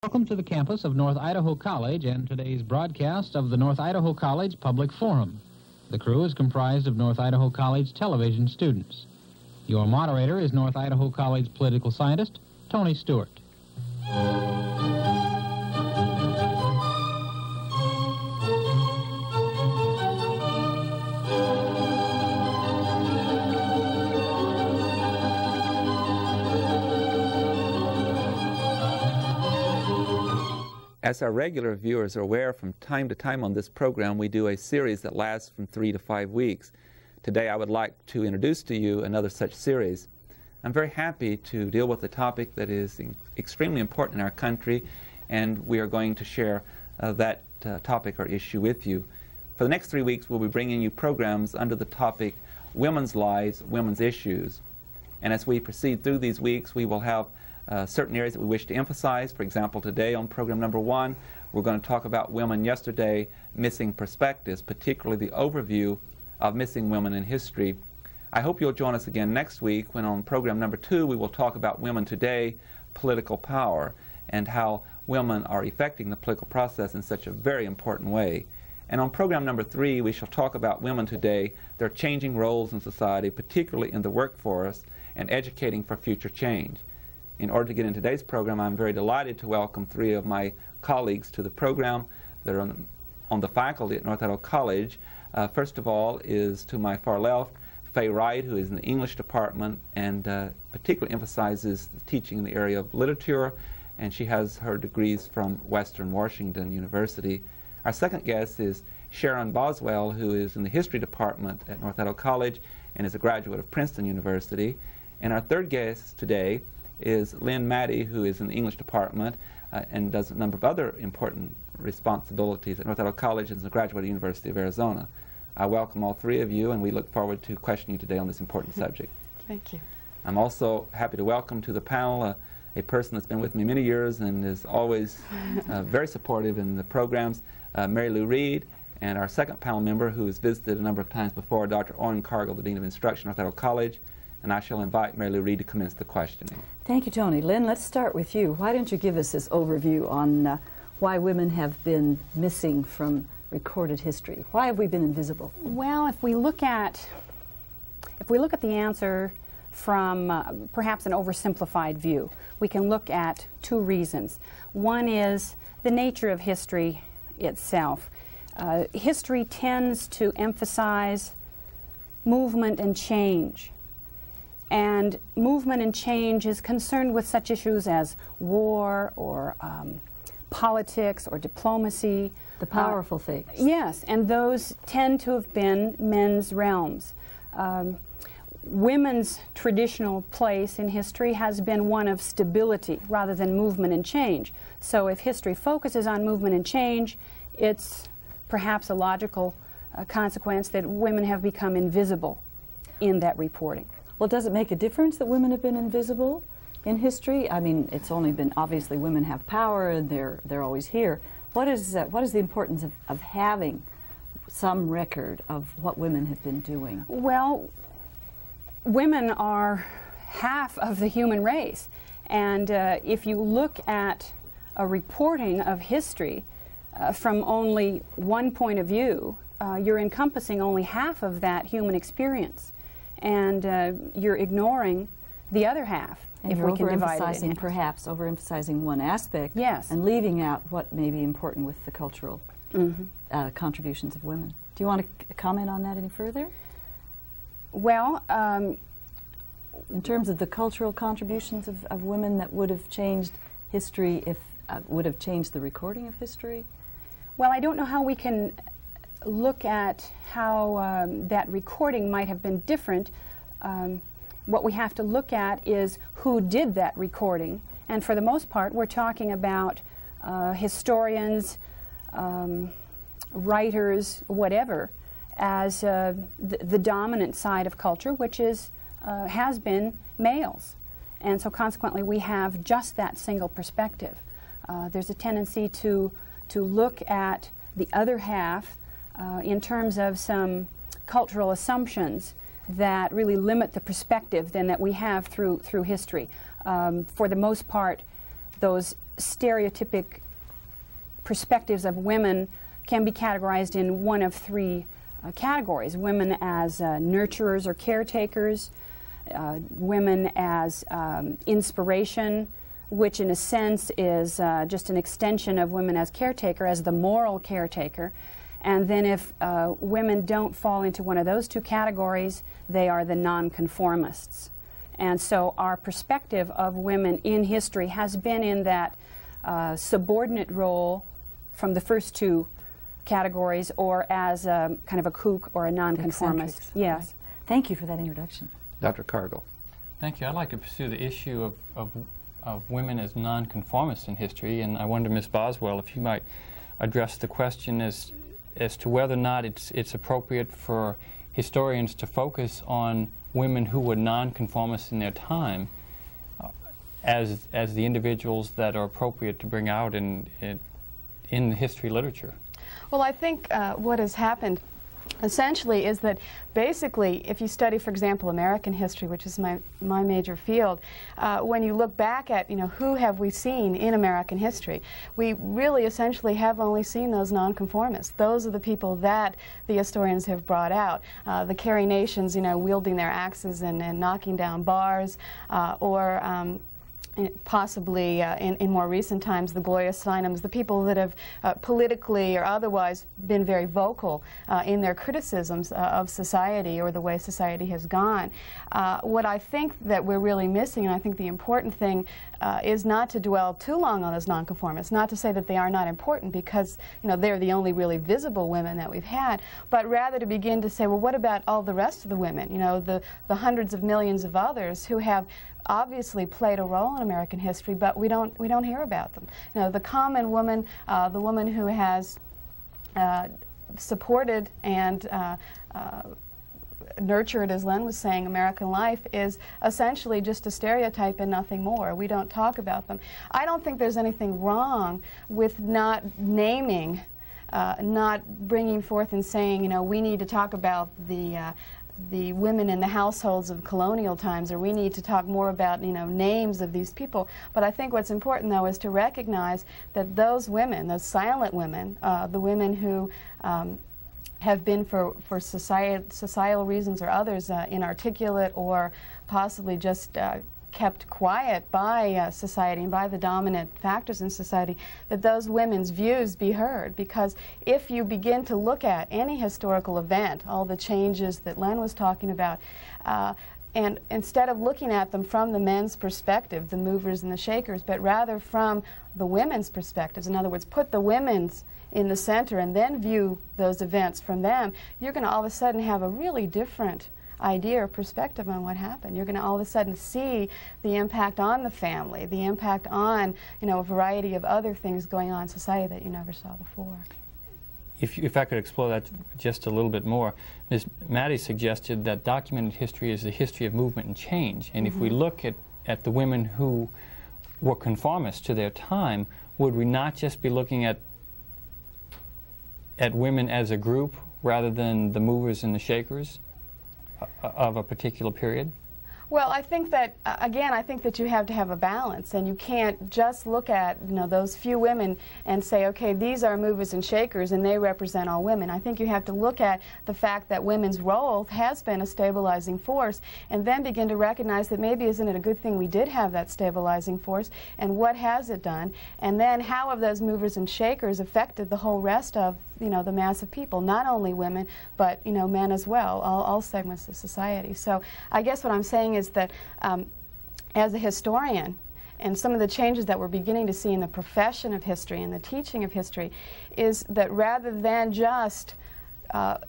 Welcome to the campus of North Idaho College and today's broadcast of the North Idaho College Public Forum. The crew is comprised of North Idaho College television students. Your moderator is North Idaho College political scientist Tony Stewart. As our regular viewers are aware, from time to time on this program we do a series that lasts from 3 to 5 weeks. Today I would like to introduce to you another such series. I'm very happy to deal with a topic that is extremely important in our country, and we are going to share that topic or issue with you. For the next 3 weeks we'll be bringing you programs under the topic Women's Lives, Women's Issues. And as we proceed through these weeks we will have certain areas that we wish to emphasize. For example, today on program number 1, we're going to talk about women yesterday, missing perspectives, particularly the overview of missing women in history. I hope you'll join us again next week when on program number 2 we will talk about women today, political power, and how women are affecting the political process in such a very important way. And on program number 3 we shall talk about women today, their changing roles in society, particularly in the workforce, and educating for future change. In order to get in today's program, I'm very delighted to welcome 3 of my colleagues to the program that are on the faculty at North Idaho College. First of all is to my far left, Faye Wright, who is in the English department and particularly emphasizes the teaching in the area of literature, and she has her degrees from Western Washington University. Our second guest is Sharon Boswell, who is in the history department at North Idaho College and is a graduate of Princeton University. And our third guest today is Lynn Maddie, who is in the English department and does a number of other important responsibilities at North Idaho College and is a graduate of the University of Arizona. I welcome all 3 of you, and we look forward to questioning you today on this important subject. Thank you. I'm also happy to welcome to the panel a person that's been with me many years and is always very supportive in the programs, Mary Lou Reed, and our second panel member who has visited a number of times before, Dr. Owen Cargill, the Dean of Instruction at North Idaho College. And I shall invite Mary Lou Reed to commence the questioning. Thank you, Tony. Lynn, let's start with you. Why don't you give us this overview on why women have been missing from recorded history? Why have we been invisible? Well, if we look at the answer from perhaps an oversimplified view, we can look at 2 reasons. One is the nature of history itself. History tends to emphasize movement and change. And movement and change is concerned with such issues as war or politics or diplomacy. The powerful things. Yes, and those tend to have been men's realms. Women's traditional place in history has been one of stability rather than movement and change. So if history focuses on movement and change, it's perhaps a logical consequence that women have become invisible in that reporting. Well, does it make a difference that women have been invisible in history? I mean, it's only been, obviously women have power and they're always here. What is the importance of having some record of what women have been doing? Well, women are half of the human race, and if you look at a reporting of history from only one point of view, you're encompassing only half of that human experience. And you're ignoring the other half, and if we can divide it in half. Perhaps overemphasizing one aspect, yes, and leaving out what may be important with the cultural contributions of women. Do you want to comment on that any further? Well, in terms of the cultural contributions of women that would have changed history, if would have changed the recording of history? Well, I don't know how we can look at how that recording might have been different. What we have to look at is who did that recording, and for the most part we're talking about historians, writers, whatever, as the dominant side of culture, which is has been males, and so consequently we have just that single perspective. There's a tendency to look at the other half in terms of some cultural assumptions that really limit the perspective then that we have through history. For the most part, those stereotypic perspectives of women can be categorized in one of three categories. Women as nurturers or caretakers, women as inspiration, which in a sense is just an extension of women as caretaker, as the moral caretaker. And then if women don't fall into one of those two categories, they are the nonconformists. And so our perspective of women in history has been in that subordinate role from the first two categories, or as a kind of a kook or a nonconformist. Yes. Thank you for that introduction. Dr. Cargill. Thank you. I'd like to pursue the issue of women as nonconformists in history, and I wonder, Ms. Boswell, if you might address the question as to whether or not it's appropriate for historians to focus on women who were nonconformists in their time as the individuals that are appropriate to bring out in the history literature. Well, I think what has happened essentially is that basically, if you study, for example, American history, which is my major field, when you look back at, who have we seen in American history, we really essentially have only seen those nonconformists. Those are the people that the historians have brought out. The Carrie nations, wielding their axes and knocking down bars, or possibly in more recent times, the Goya Sinums, the people that have politically or otherwise been very vocal in their criticisms of society or the way society has gone. What I think that we're really missing, and I think the important thing, is not to dwell too long on those nonconformists, not to say that they are not important because they're the only really visible women that we've had, but rather to begin to say, well, what about all the rest of the women, the hundreds of millions of others who have obviously played a role in American history, but we don't hear about them. The common woman, the woman who has supported and nurtured, as Len was saying, American life is essentially just a stereotype and nothing more. We don't talk about them. I don't think there's anything wrong with not naming, not bringing forth and saying, we need to talk about the women in the households of colonial times, or we need to talk more about names of these people. But I think what's important, though, is to recognize that those women, those silent women, the women who have been for societal reasons or others inarticulate or possibly just kept quiet by society and by the dominant factors in society, that those women's views be heard. Because if you begin to look at any historical event, all the changes that Len was talking about, and instead of looking at them from the men's perspective, the movers and the shakers, but rather from the women's perspectives, in other words, put the women's in the center and then view those events from them, you're going to all of a sudden have a really different idea or perspective on what happened. You're going to all of a sudden see the impact on the family, the impact on, a variety of other things going on in society that you never saw before. If I could explore that just a little bit more, Ms. Maddie suggested that documented history is the history of movement and change. And if we look at the women who were conformists to their time, would we not just be looking at women as a group rather than the movers and the shakers of a particular period? Well, I think that, again, I think that you have to have a balance, and you can't just look at, those few women and say, okay, these are movers and shakers and they represent all women. I think you have to look at the fact that women's role has been a stabilizing force, and then begin to recognize that maybe isn't it a good thing we did have that stabilizing force, and what has it done, and then how have those movers and shakers affected the whole rest of the mass of people, not only women, but, men as well, all segments of society. So I guess what I'm saying is that as a historian, and some of the changes that we're beginning to see in the profession of history and the teaching of history, is that rather than just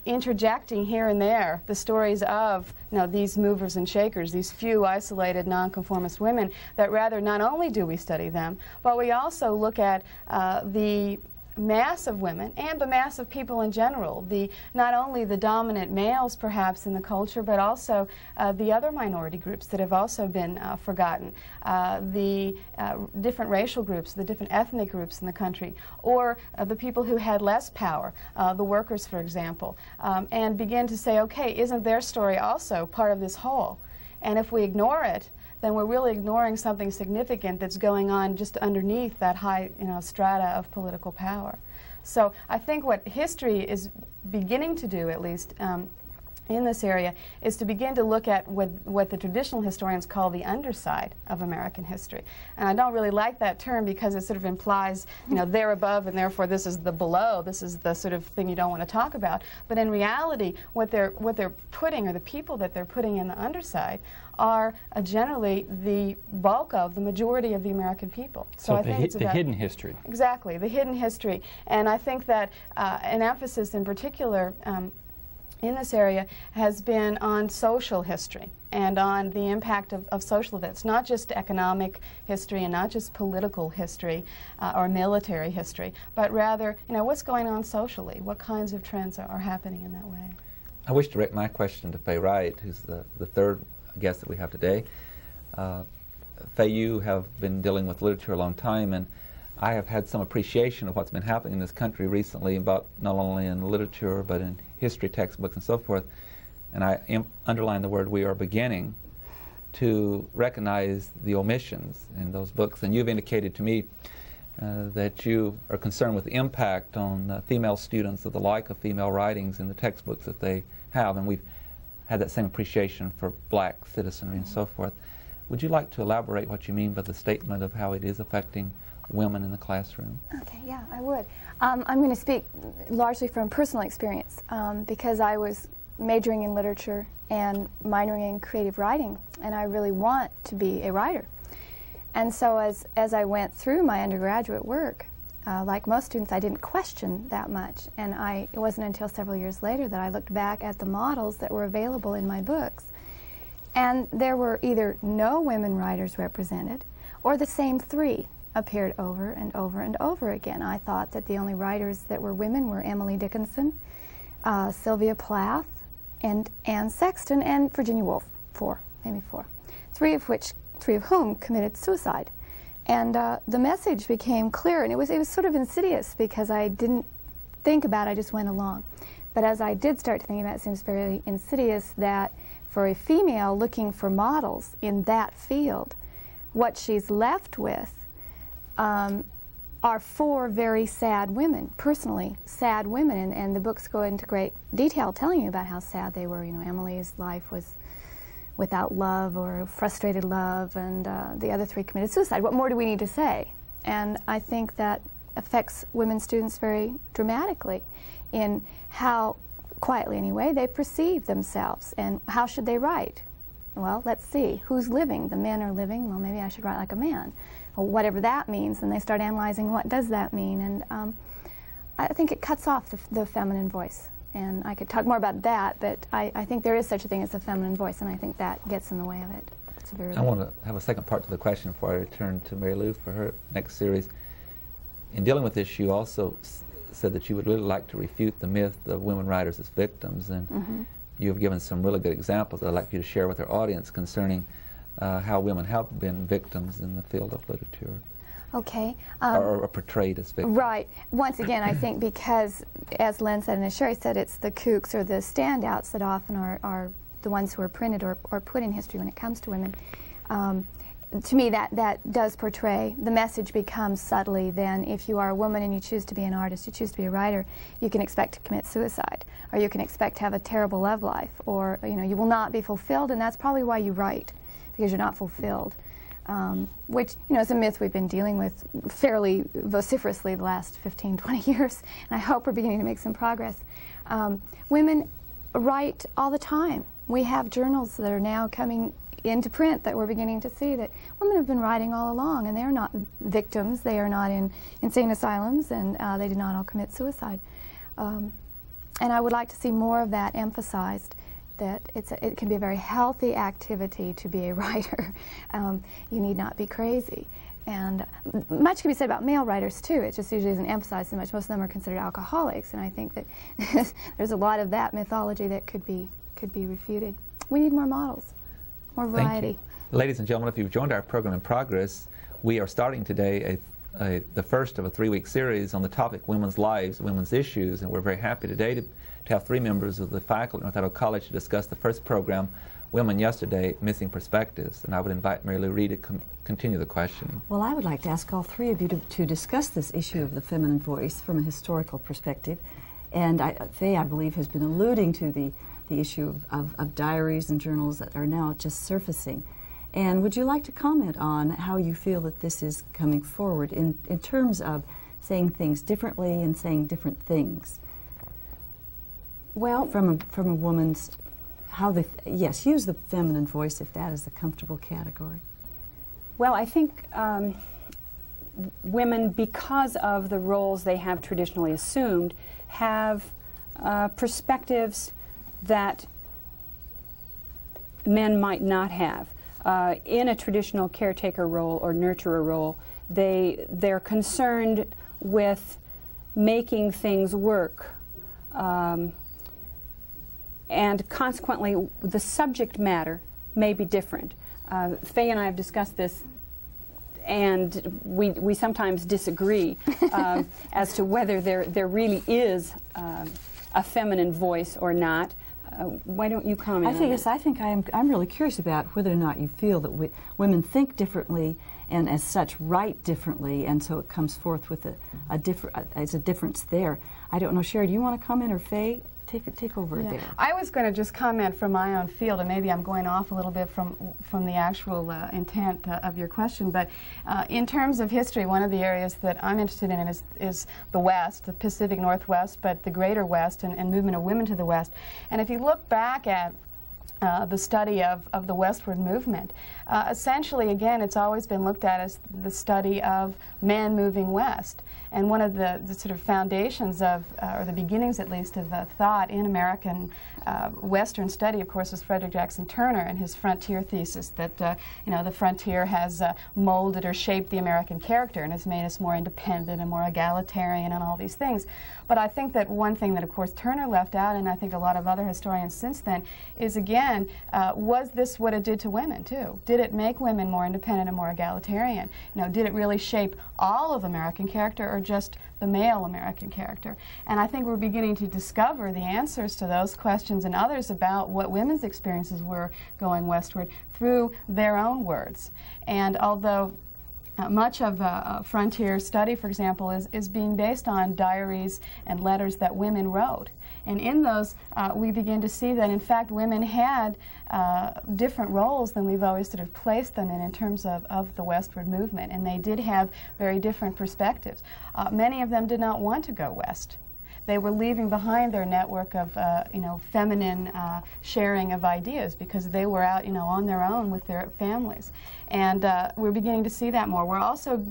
interjecting here and there the stories of these movers and shakers, these few isolated nonconformist women, that rather not only do we study them, but we also look at the mass of women and the mass of people in general, not only the dominant males perhaps in the culture, but also the other minority groups that have also been forgotten, the different racial groups, the different ethnic groups in the country, or the people who had less power, the workers, for example, and begin to say, okay, isn't their story also part of this whole? And if we ignore it, then we're really ignoring something significant that's going on just underneath that high, strata of political power. So I think what history is beginning to do, at least in this area, is to begin to look at what the traditional historians call the underside of American history. And I don't really like that term because it sort of implies, they're above and therefore this is the below, this is the sort of thing you don't want to talk about. But in reality, what they're putting, or the people that they're putting in the underside, are generally the bulk of the majority of the American people. So I think it's the hidden history. Exactly, the hidden history. And I think that an emphasis in particular in this area has been on social history and on the impact of social events, not just economic history and not just political history or military history, but rather, what's going on socially, what kinds of trends are happening in that way. I wish to direct my question to Faye Wright, who's the third guest that we have today. Faye, you have been dealing with literature a long time, and I have had some appreciation of what's been happening in this country recently, about not only in literature but in history textbooks and so forth. And I underline the word "we are beginning" to recognize the omissions in those books. And you've indicated to me that you are concerned with the impact on female students of the like of female writings in the textbooks that they have. And we've had that same appreciation for black citizenry and so forth. Would you like to elaborate what you mean by the statement of how it is affecting women in the classroom? Okay, yeah, I would. I'm going to speak largely from personal experience because I was majoring in literature and minoring in creative writing, and I really want to be a writer. And so as I went through my undergraduate work, like most students, I didn't question that much, and it wasn't until several years later that I looked back at the models that were available in my books, and there were either no women writers represented, or the same three appeared over and over and over again. I thought that the only writers that were women were Emily Dickinson, Sylvia Plath, and Anne Sexton, and Virginia Woolf, maybe four, three of whom committed suicide. And the message became clear, and it was sort of insidious because I didn't think about it, I just went along. But as I did start to think about it, it seems very insidious that for a female looking for models in that field, what she's left with are four very sad women, personally sad women, and the books go into great detail telling you about how sad they were. Emily's life was without love or frustrated love, and the other three committed suicide. What more do we need to say? And I think that affects women students very dramatically in how, quietly anyway, they perceive themselves, and how should they write? Well, let's see, who's living? The men are living, well, maybe I should write like a man. Well, whatever that means, and they start analyzing what does that mean, and I think it cuts off the feminine voice. And I could talk more about that, but I think there is such a thing as a feminine voice, and I think that gets in the way of it. I want to have a second part to the question before I return to Mary Lou for her next series. In dealing with this, you also said that you would really like to refute the myth of women writers as victims, and you have given some really good examples that I'd like you to share with our audience concerning how women have been victims in the field of literature. Okay. Or portrayed as victims. Right. Once again, I think because, as Len said and as Sherry said, it's the kooks or the standouts that often are the ones who are printed or put in history when it comes to women. To me, that does portray, the message becomes subtly then, if you are a woman and you choose to be an artist, you choose to be a writer, you can expect to commit suicide, or you can expect to have a terrible love life, or you will not be fulfilled, and that's probably why you write, because you're not fulfilled. Which is a myth we've been dealing with fairly vociferously the last 15, 20 years, and I hope we're beginning to make some progress. Women write all the time. We have journals that are now coming into print that we're beginning to see that women have been writing all along, and they are not victims, they are not in insane asylums, and they did not all commit suicide. And I would like to see more of that emphasized, that it can be a very healthy activity to be a writer. You need not be crazy. And much can be said about male writers too. It just usually isn't emphasized so much. Most of them are considered alcoholics, and I think that there's a lot of that mythology that could be refuted. We need more models, more variety. Thank you. Ladies and gentlemen, if you've joined our program in progress, we are starting today the first of a 3-week series on the topic women's lives, women's issues, and we're very happy today to have 3 members of the faculty at North Idaho College to discuss the first program, women yesterday, Missing Perspectives, and I would invite Mary Lou Reed to continue the question. Well, I would like to ask all three of you to discuss this issue of the feminine voice from a historical perspective. And Faye, I believe, has been alluding to the issue of diaries and journals that are now just surfacing. And would you like to comment on how you feel that this is coming forward in terms of saying things differently and saying different things? Well, from a woman's, yes, use the feminine voice if that is the comfortable category. Well, I think women, because of the roles they have traditionally assumed, have perspectives that men might not have. In a traditional caretaker role or nurturer role, they're concerned with making things work. And consequently, the subject matter may be different. Faye and I have discussed this, and we sometimes disagree as to whether there really is a feminine voice or not. Why don't you comment on that? Yes, I think I'm really curious about whether or not you feel that women think differently and as such write differently, and so it comes forth with a difference there. I don't know, Sherry, do you want to comment, or Faye? Take over there. I was going to just comment from my own field, and maybe I'm going off a little bit from the actual intent of your question, but in terms of history, one of the areas that I'm interested in is the West, the Pacific Northwest, but the greater West, and movement of women to the West. And if you look back at the study of the westward movement, essentially, again, it's always been looked at as the study of men moving west. And one of the sort of foundations of, or the beginnings at least, of thought in American Western study, of course, was Frederick Jackson Turner and his frontier thesis that, the frontier has molded or shaped the American character and has made us more independent and more egalitarian and all these things. But I think that one thing that, of course, Turner left out, and I think a lot of other historians since then, is, again, was this what it did to women, too? Did it make women more independent and more egalitarian? Did it really shape all of American character, or just the male American character? And I think we're beginning to discover the answers to those questions and others about what women's experiences were going westward through their own words. And although much of frontier study, for example, is being based on diaries and letters that women wrote. And in those, we begin to see that, in fact, women had different roles than we've always sort of placed them in terms of the westward movement. And they did have very different perspectives. Many of them did not want to go west. They were leaving behind their network of, feminine sharing of ideas, because they were out, on their own with their families. And we're beginning to see that more. We're also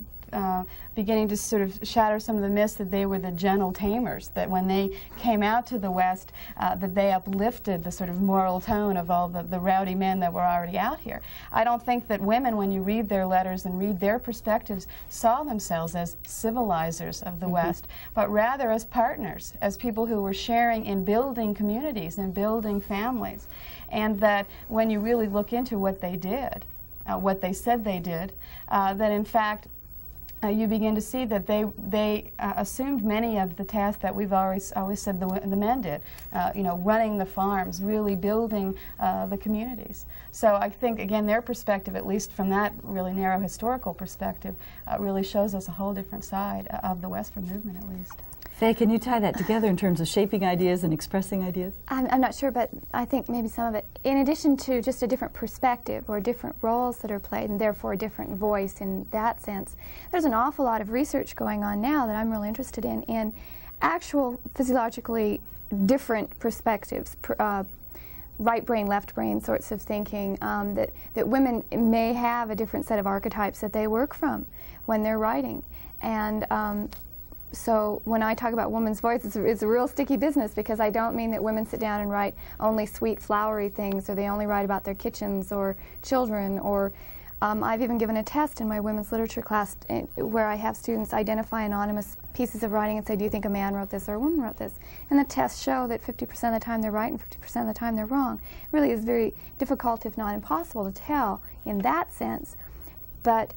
beginning to sort of shatter some of the myths that they were the gentle tamers, that when they came out to the West, that they uplifted the sort of moral tone of all the rowdy men that were already out here. I don't think that women, when you read their letters and read their perspectives, saw themselves as civilizers of the West, but rather as partners, as people who were sharing in building communities and building families. And that when you really look into what they did, what they said they did, that in fact you begin to see that they assumed many of the tasks that we've always said the men did, running the farms, really building the communities. So I think, again, their perspective, at least from that really narrow historical perspective, really shows us a whole different side of the westward movement, at least. Faye, can you tie that together in terms of shaping ideas and expressing ideas? I'm not sure, but I think maybe some of it, in addition to just a different perspective or different roles that are played, and therefore a different voice in that sense, there's an awful lot of research going on now that I'm really interested in actual physiologically different perspectives, right brain, left brain sorts of thinking, that women may have a different set of archetypes that they work from when they're writing. And so when I talk about woman's voice, it's a real sticky business, because I don't mean that women sit down and write only sweet, flowery things, or they only write about their kitchens or children, or I've even given a test in my women's literature class where I have students identify anonymous pieces of writing and say, do you think a man wrote this or a woman wrote this? And the tests show that 50% of the time they're right and 50% of the time they're wrong. It really is very difficult, if not impossible, to tell in that sense. But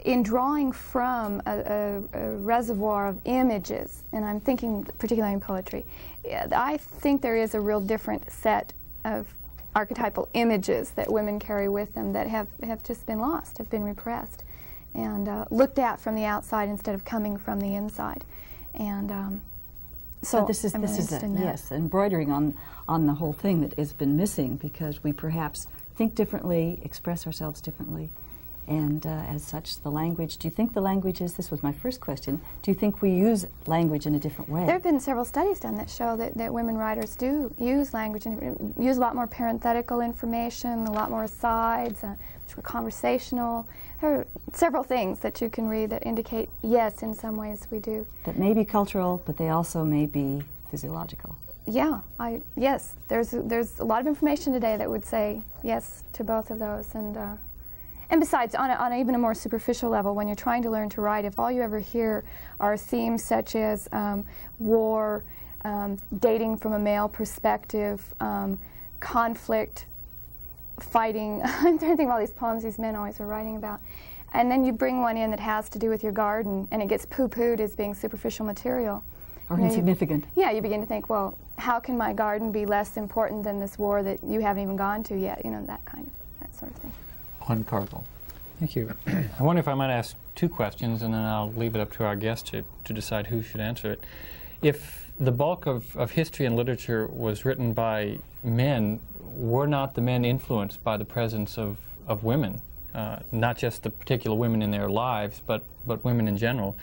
in drawing from a reservoir of images, and I'm thinking particularly in poetry, I think there is a real different set of archetypal images that women carry with them that have just been lost, have been repressed, and looked at from the outside instead of coming from the inside. And so this is yes, embroidering on the whole thing that has been missing, because we perhaps think differently, express ourselves differently, and as such, the language. Do you think the language is? This was my first question. Do you think we use language in a different way? There have been several studies done that show that women writers do use language and use a lot more parenthetical information, a lot more asides, which were conversational. There are several things that you can read that indicate, yes, in some ways we do. That may be cultural, but they also may be physiological. Yeah, yes. There's a lot of information today that would say yes to both of those, and besides, on even a more superficial level, when you're trying to learn to write, if all you ever hear are themes such as war, dating from a male perspective, conflict, fighting, I'm trying to think of all these poems these men always were writing about, and then you bring one in that has to do with your garden, and it gets poo-pooed as being superficial material. Or insignificant. Yeah, you begin to think, well, how can my garden be less important than this war that you haven't even gone to yet? You know, that sort of thing. On Cardinal. Thank you. I wonder if I might ask two questions, and then I'll leave it up to our guest to decide who should answer it. If the bulk of history and literature was written by men, were not the men influenced by the presence of women? Not just the particular women in their lives, but women in general.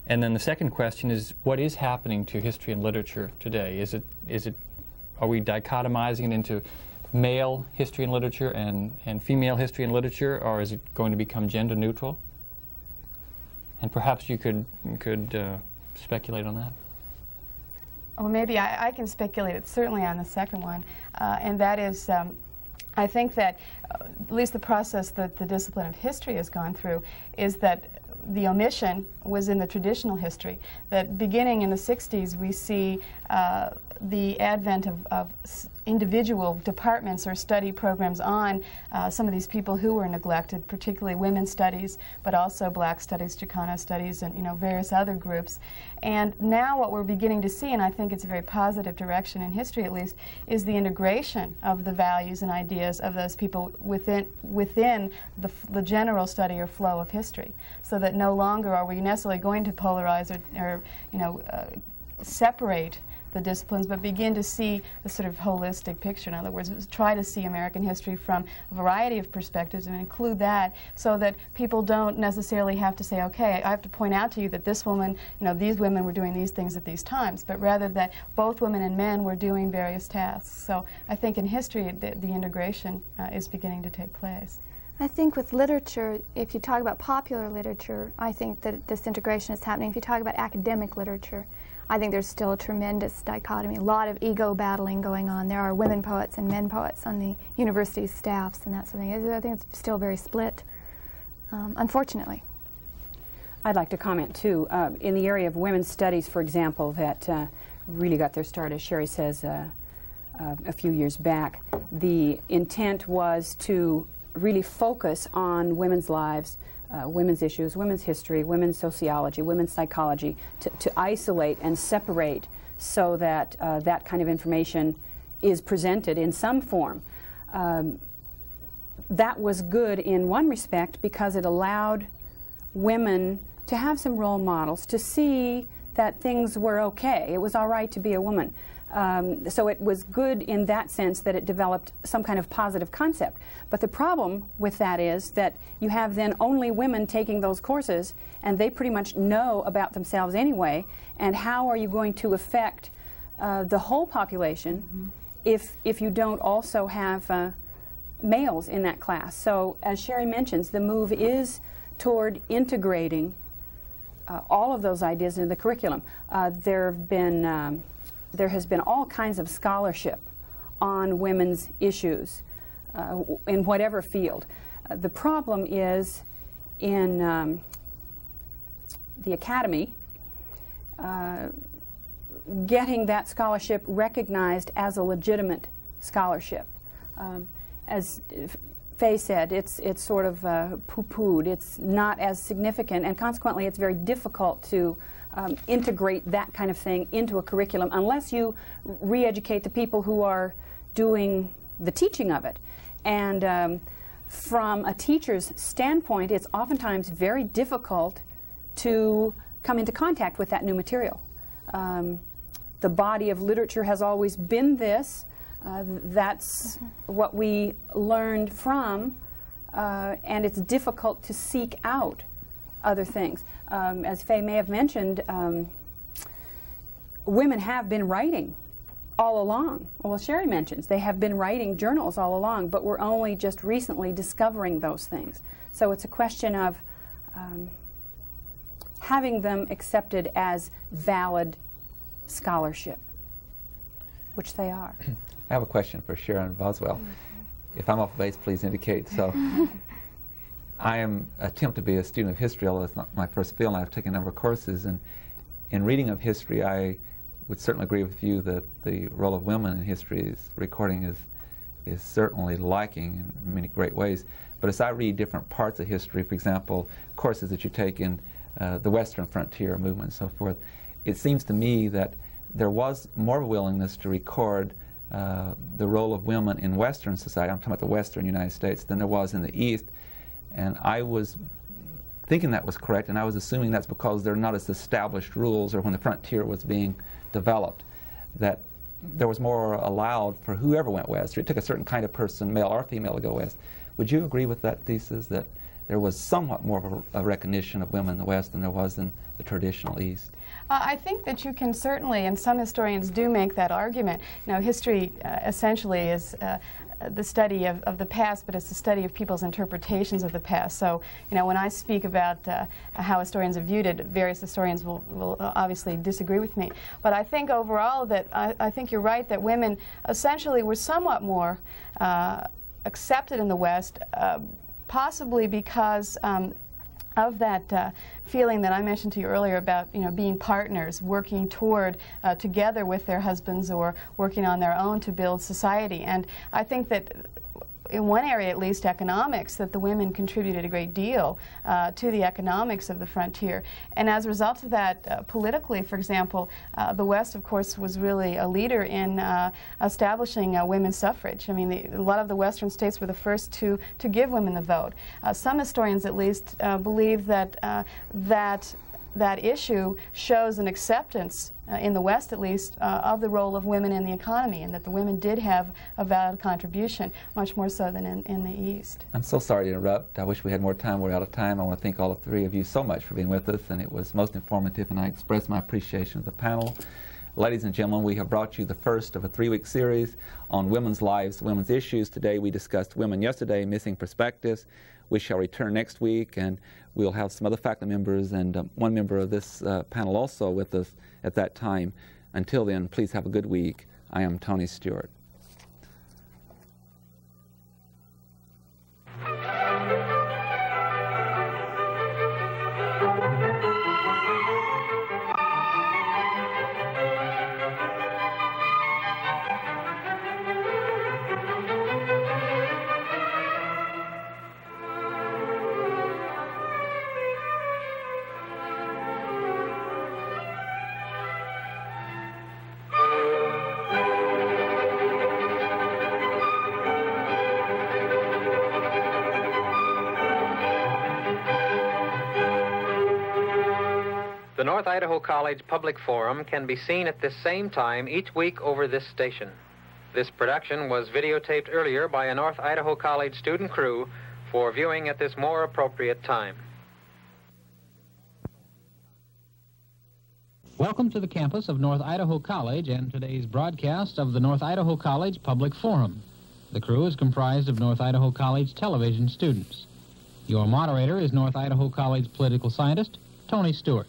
And then the second question is, what is happening to history and literature today? Are we dichotomizing it into male history and literature and female history and literature, or is it going to become gender neutral? And perhaps you could speculate on that. Well, maybe I can speculate it certainly on the second one, and that is, I think that at least the process that the discipline of history has gone through is that the omission was in the traditional history. That beginning in the 60s, we see the advent of individual departments or study programs on some of these people who were neglected, particularly women's studies, but also black studies, Chicano studies, and various other groups. And now what we're beginning to see, and I think it's a very positive direction in history at least, is the integration of the values and ideas of those people within the general study or flow of history, so that no longer are we necessarily going to polarize or separate the disciplines, but begin to see the sort of holistic picture. In other words, try to see American history from a variety of perspectives and include that, so that people don't necessarily have to say, okay, I have to point out to you that this woman, these women were doing these things at these times, but rather that both women and men were doing various tasks. So I think in history, the integration is beginning to take place. I think with literature, if you talk about popular literature, I think that this integration is happening. If you talk about academic literature, I think there's still a tremendous dichotomy, a lot of ego battling going on. There are women poets and men poets on the university staffs and that sort of thing. I think it's still very split, unfortunately. I'd like to comment too. In the area of women's studies, for example, that really got their start, as Sherry says, a few years back, the intent was to really focus on women's lives, women's issues, women's history, women's sociology, women's psychology, to isolate and separate so that that kind of information is presented in some form. That was good in one respect because it allowed women to have some role models, to see that things were okay. It was all right to be a woman. So it was good in that sense that it developed some kind of positive concept. But the problem with that is that you have then only women taking those courses, and they pretty much know about themselves anyway. And how are you going to affect the whole population if you don't also have males in that class? So as Sherry mentions, the move is toward integrating all of those ideas into the curriculum. There has been all kinds of scholarship on women's issues in whatever field. The problem is in the academy, getting that scholarship recognized as a legitimate scholarship. As Faye said, it's sort of poo-pooed. It's not as significant, and consequently it's very difficult to integrate that kind of thing into a curriculum unless you re-educate the people who are doing the teaching of it. And from a teacher's standpoint, it's oftentimes very difficult to come into contact with that new material. The body of literature has always been this. That's what we learned from, and it's difficult to seek out other things. As Faye may have mentioned, women have been writing all along. Well, Sherry mentions they have been writing journals all along, but we're only just recently discovering those things. So it's a question of having them accepted as valid scholarship, which they are. I have a question for Sharon Boswell. If I'm off base, please indicate. So, I attempt to be a student of history, although it's not my first field. I've taken a number of courses, and in reading of history, I would certainly agree with you that the role of women in history recording is certainly lacking in many great ways. But as I read different parts of history, for example, courses that you take in the Western frontier movement and so forth, it seems to me that there was more willingness to record the role of women in Western society, I'm talking about the Western United States, than there was in the East. And I was thinking that was correct, and I was assuming that's because there are not as established rules, or when the frontier was being developed, that there was more allowed for whoever went west, or it took a certain kind of person, male or female, to go west. Would you agree with that thesis, that there was somewhat more of a recognition of women in the West than there was in the traditional East? I think that you can certainly, and some historians do make that argument. You know, history essentially is the study of the past, but it's the study of people's interpretations of the past. So, you know, when I speak about how historians have viewed it, various historians will obviously disagree with me. But I think overall that I think you're right that women essentially were somewhat more accepted in the West, possibly because of that feeling that I mentioned to you earlier about, you know, being partners, working toward together with their husbands or working on their own to build society. And I think that in one area, at least economics, that the women contributed a great deal to the economics of the frontier. And as a result of that, politically, for example, the West, of course, was really a leader in establishing women's suffrage. I mean, a lot of the Western states were the first to give women the vote. Some historians, at least, believe that that issue shows an acceptance, in the West at least, of the role of women in the economy, and that the women did have a valid contribution, much more so than in the East. I'm so sorry to interrupt. I wish we had more time. We're out of time. I want to thank all three of you so much for being with us, and it was most informative, and I express my appreciation of the panel. Ladies and gentlemen, we have brought you the first of a 3-week series on women's lives, women's issues. Today we discussed women yesterday, missing perspectives. We shall return next week, and we'll have some other faculty members and one member of this panel also with us at that time. Until then, please have a good week. I am Tony Stewart. The North Idaho College Public Forum can be seen at this same time each week over this station. This production was videotaped earlier by a North Idaho College student crew for viewing at this more appropriate time. Welcome to the campus of North Idaho College and today's broadcast of the North Idaho College Public Forum. The crew is comprised of North Idaho College television students. Your moderator is North Idaho College political scientist Tony Stewart.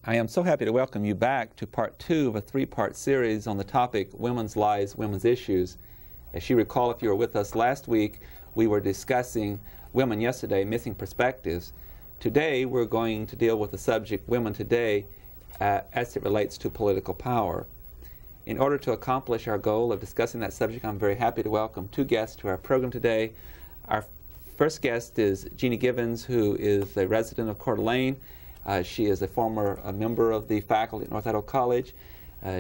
I am so happy to welcome you back to part 2 of a 3-part series on the topic Women's Lives, Women's Issues. As you recall, if you were with us last week, we were discussing Women Yesterday, Missing Perspectives. Today we're going to deal with the subject Women Today, as it relates to political power. In order to accomplish our goal of discussing that subject, I'm very happy to welcome two guests to our program today. Our first guest is Jeannie Gibbons, who is a resident of Coeur d'Alene. She is a former member of the faculty at North Idaho College.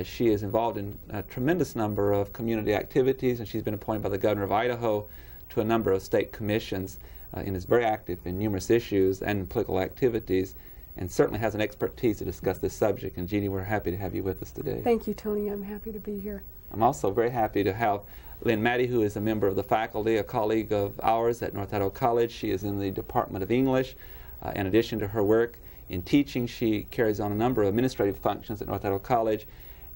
She is involved in a tremendous number of community activities, and she's been appointed by the governor of Idaho to a number of state commissions and is very active in numerous issues and political activities, and certainly has an expertise to discuss this subject. And Jeannie, we're happy to have you with us today. Thank you, Tony. I'm happy to be here. I'm also very happy to have Lynn Maddie, who is a member of the faculty, a colleague of ours at North Idaho College. She is in the Department of English. In addition to her work in teaching, she carries on a number of administrative functions at North Idaho College,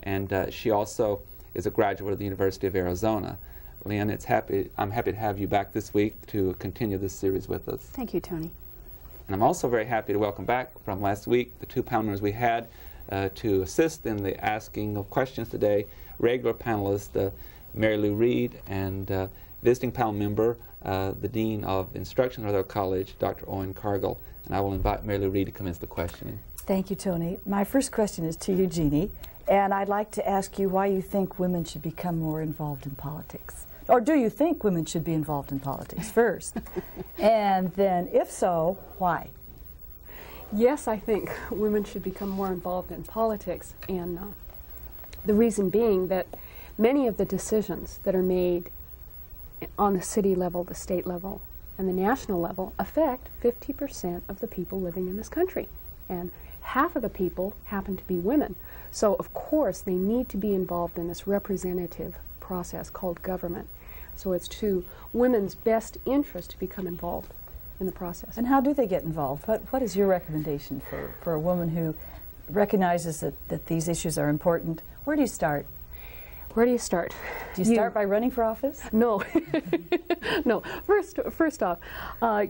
and she also is a graduate of the University of Arizona. Lynn, I'm happy to have you back this week to continue this series with us. Thank you, Tony. And I'm also very happy to welcome back from last week the two panel members we had to assist in the asking of questions today, regular panelist Mary Lou Reed and visiting panel member, the Dean of Instruction at North Idaho College, Dr. Owen Cargill. And I will invite Mary Lou Reed to commence the questioning. Thank you, Tony. My first question is to you, Jeannie, and I'd like to ask you why you think women should become more involved in politics. Or do you think women should be involved in politics first? And then, if so, why? Yes, I think women should become more involved in politics, and the reason being that many of the decisions that are made on the city level, the state level, and the national level affect 50% of the people living in this country. And half of the people happen to be women. So, of course, they need to be involved in this representative process called government. So it's to women's best interest to become involved in the process. And how do they get involved? What is your recommendation for a woman who recognizes that these issues are important? Where do you start? Where do you start? Do you start by running for office? No. No. First off,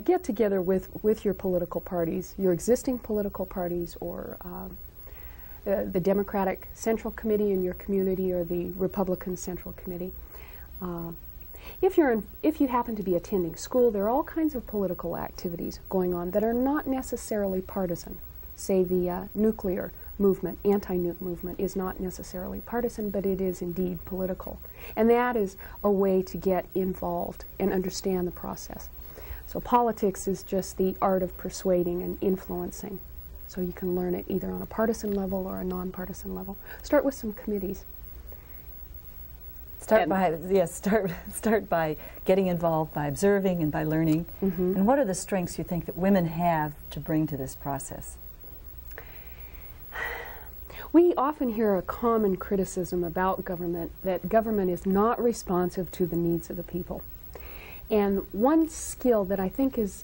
get together with your political parties, your existing political parties, or the Democratic Central Committee in your community or the Republican Central Committee. If you happen to be attending school, there are all kinds of political activities going on that are not necessarily partisan. Say the nuclear movement, anti-nuke movement, is not necessarily partisan, but it is indeed political. And that is a way to get involved and understand the process. So politics is just the art of persuading and influencing. So you can learn it either on a partisan level or a nonpartisan level. Start with some committees. Start by getting involved, by observing and by learning. Mm-hmm. And what are the strengths you think that women have to bring to this process? We often hear a common criticism about government, that government is not responsive to the needs of the people. And one skill that I think is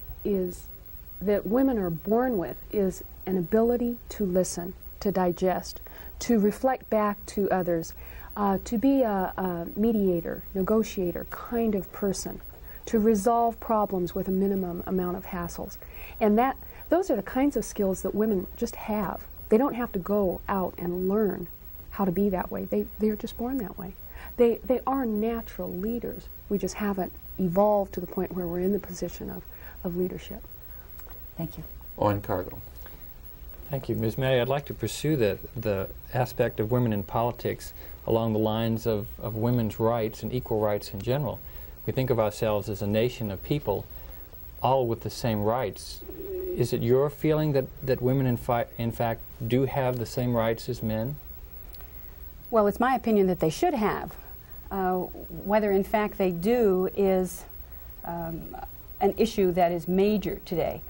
that women are born with is an ability to listen, to digest, to reflect back to others, to be a mediator, negotiator kind of person, to resolve problems with a minimum amount of hassles. And those are the kinds of skills that women just have. They don't have to go out and learn how to be that way. They're just born that way. They are natural leaders. We just haven't evolved to the point where we're in the position of leadership. Thank you. Owen Cargill. Thank you, Ms. Maddie. I'd like to pursue the aspect of women in politics along the lines of women's rights and equal rights in general. We think of ourselves as a nation of people, all with the same rights. Is it your feeling that women in fact do have the same rights as men? Well, it's my opinion that they should have. Whether in fact they do is an issue that is major today.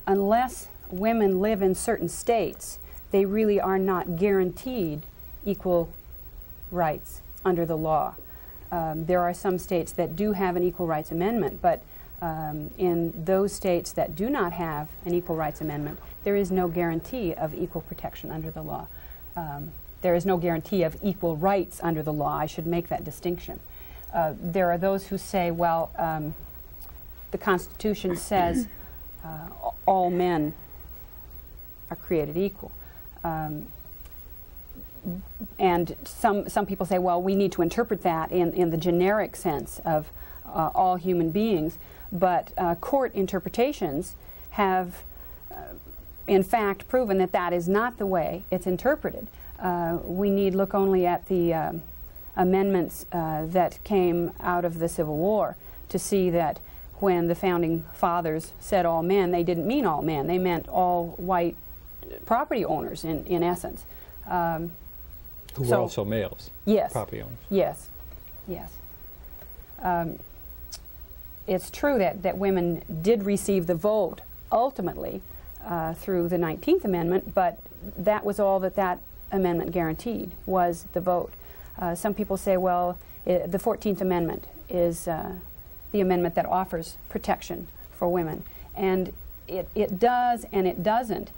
Unless women live in certain states, they really are not guaranteed equal rights under the law. There are some states that do have an equal rights amendment, but in those states that do not have an equal rights amendment, there is no guarantee of equal protection under the law. There is no guarantee of equal rights under the law. I should make that distinction. There are those who say, well, the Constitution says all men are created equal. And some people say, well, we need to interpret that in the generic sense of all human beings. But court interpretations have in fact proven that that is not the way it's interpreted. We need look only at the amendments that came out of the Civil War to see that when the Founding Fathers said all men, they didn't mean all men. They meant all white property owners, in essence. Who were also males. Yes. Property owners. Yes. Yes. It's true that women did receive the vote ultimately through the 19th Amendment, but that was all that amendment guaranteed, was the vote. Some people say, well, the 14th Amendment is the amendment that offers protection for women. And it does and it doesn't.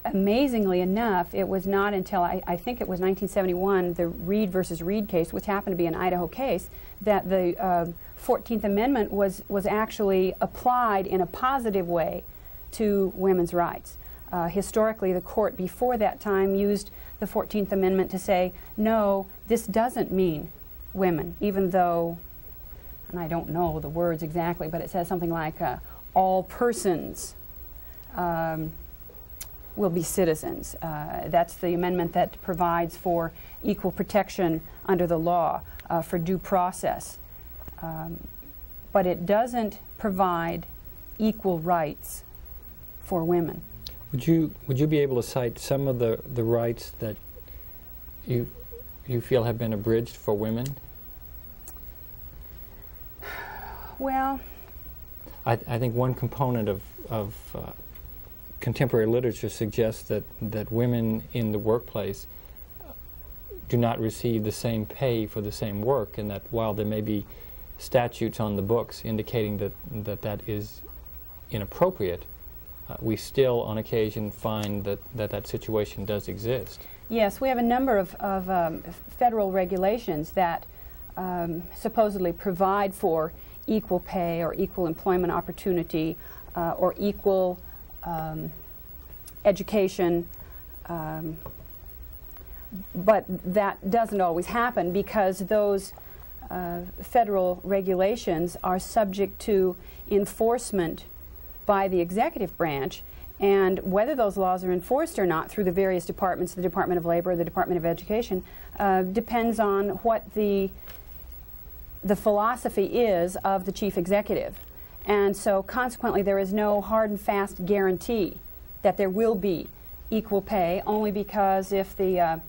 Amazingly enough, it was not until I think it was 1971, the Reed versus Reed case, which happened to be an Idaho case, that the 14th Amendment was actually applied in a positive way to women's rights. Historically, the court before that time used the 14th Amendment to say, no, this doesn't mean women, even though, and I don't know the words exactly, but it says something like all persons will be citizens. That's the amendment that provides for equal protection under the law, for due process. But it doesn't provide equal rights for women. Would you be able to cite some of the rights that you feel have been abridged for women? Well, I think one component of contemporary literature suggests that women in the workplace do not receive the same pay for the same work, and that while there may be statutes on the books indicating that is inappropriate, we still on occasion find that situation does exist. Yes, we have a number of federal regulations that supposedly provide for equal pay or equal employment opportunity or equal education, but that doesn't always happen because those federal regulations are subject to enforcement by the executive branch, and whether those laws are enforced or not through the various departments, the Department of Labor, the Department of Education, depends on what the philosophy is of the chief executive. And so consequently there is no hard and fast guarantee that there will be equal pay, only because if the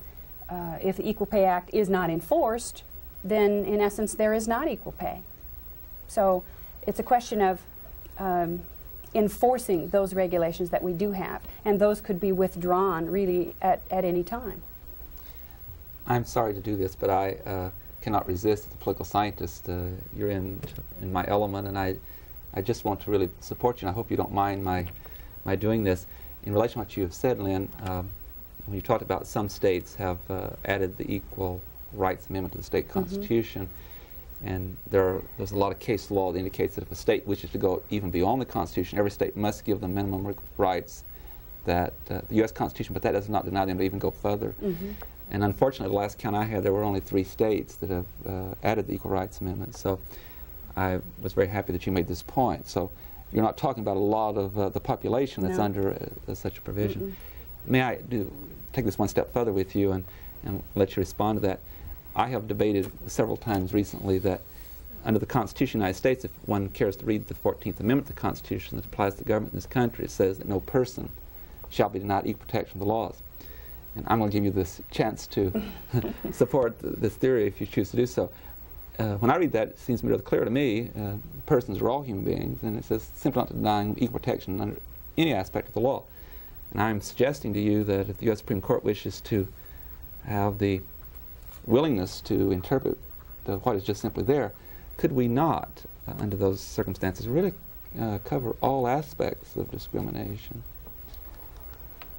Equal Pay Act is not enforced, then in essence there is not equal pay. So it's a question of enforcing those regulations that we do have, and those could be withdrawn really at any time. I'm sorry to do this, but I cannot resist as a political scientist. You're in my element, and I just want to really support you, and I hope you don't mind my doing this. In relation to what you have said, Lynn, when you talked about some states have added the Equal Rights Amendment to the state constitution, and there's a lot of case law that indicates that if a state wishes to go even beyond the Constitution, every state must give them minimum rights that the U.S. Constitution, but that does not deny them to even go further. And unfortunately, the last count I had, there were only 3 states that have added the Equal Rights Amendment. So I was very happy that you made this point. So you're not talking about a lot of the population that's under such a provision. May I take this one step further with you and let you respond to that? I have debated several times recently that under the Constitution of the United States, if one cares to read the 14th Amendment of the Constitution that applies to the government in this country, it says that no person shall be denied equal protection of the laws. And I'm going to give you this chance to support this theory if you choose to do so. When I read that, it seems really clear to me, persons are all human beings, and it says simply not denying equal protection under any aspect of the law. And I'm suggesting to you that if the U.S. Supreme Court wishes to have the willingness to interpret what is just simply there, could we not, under those circumstances, really cover all aspects of discrimination?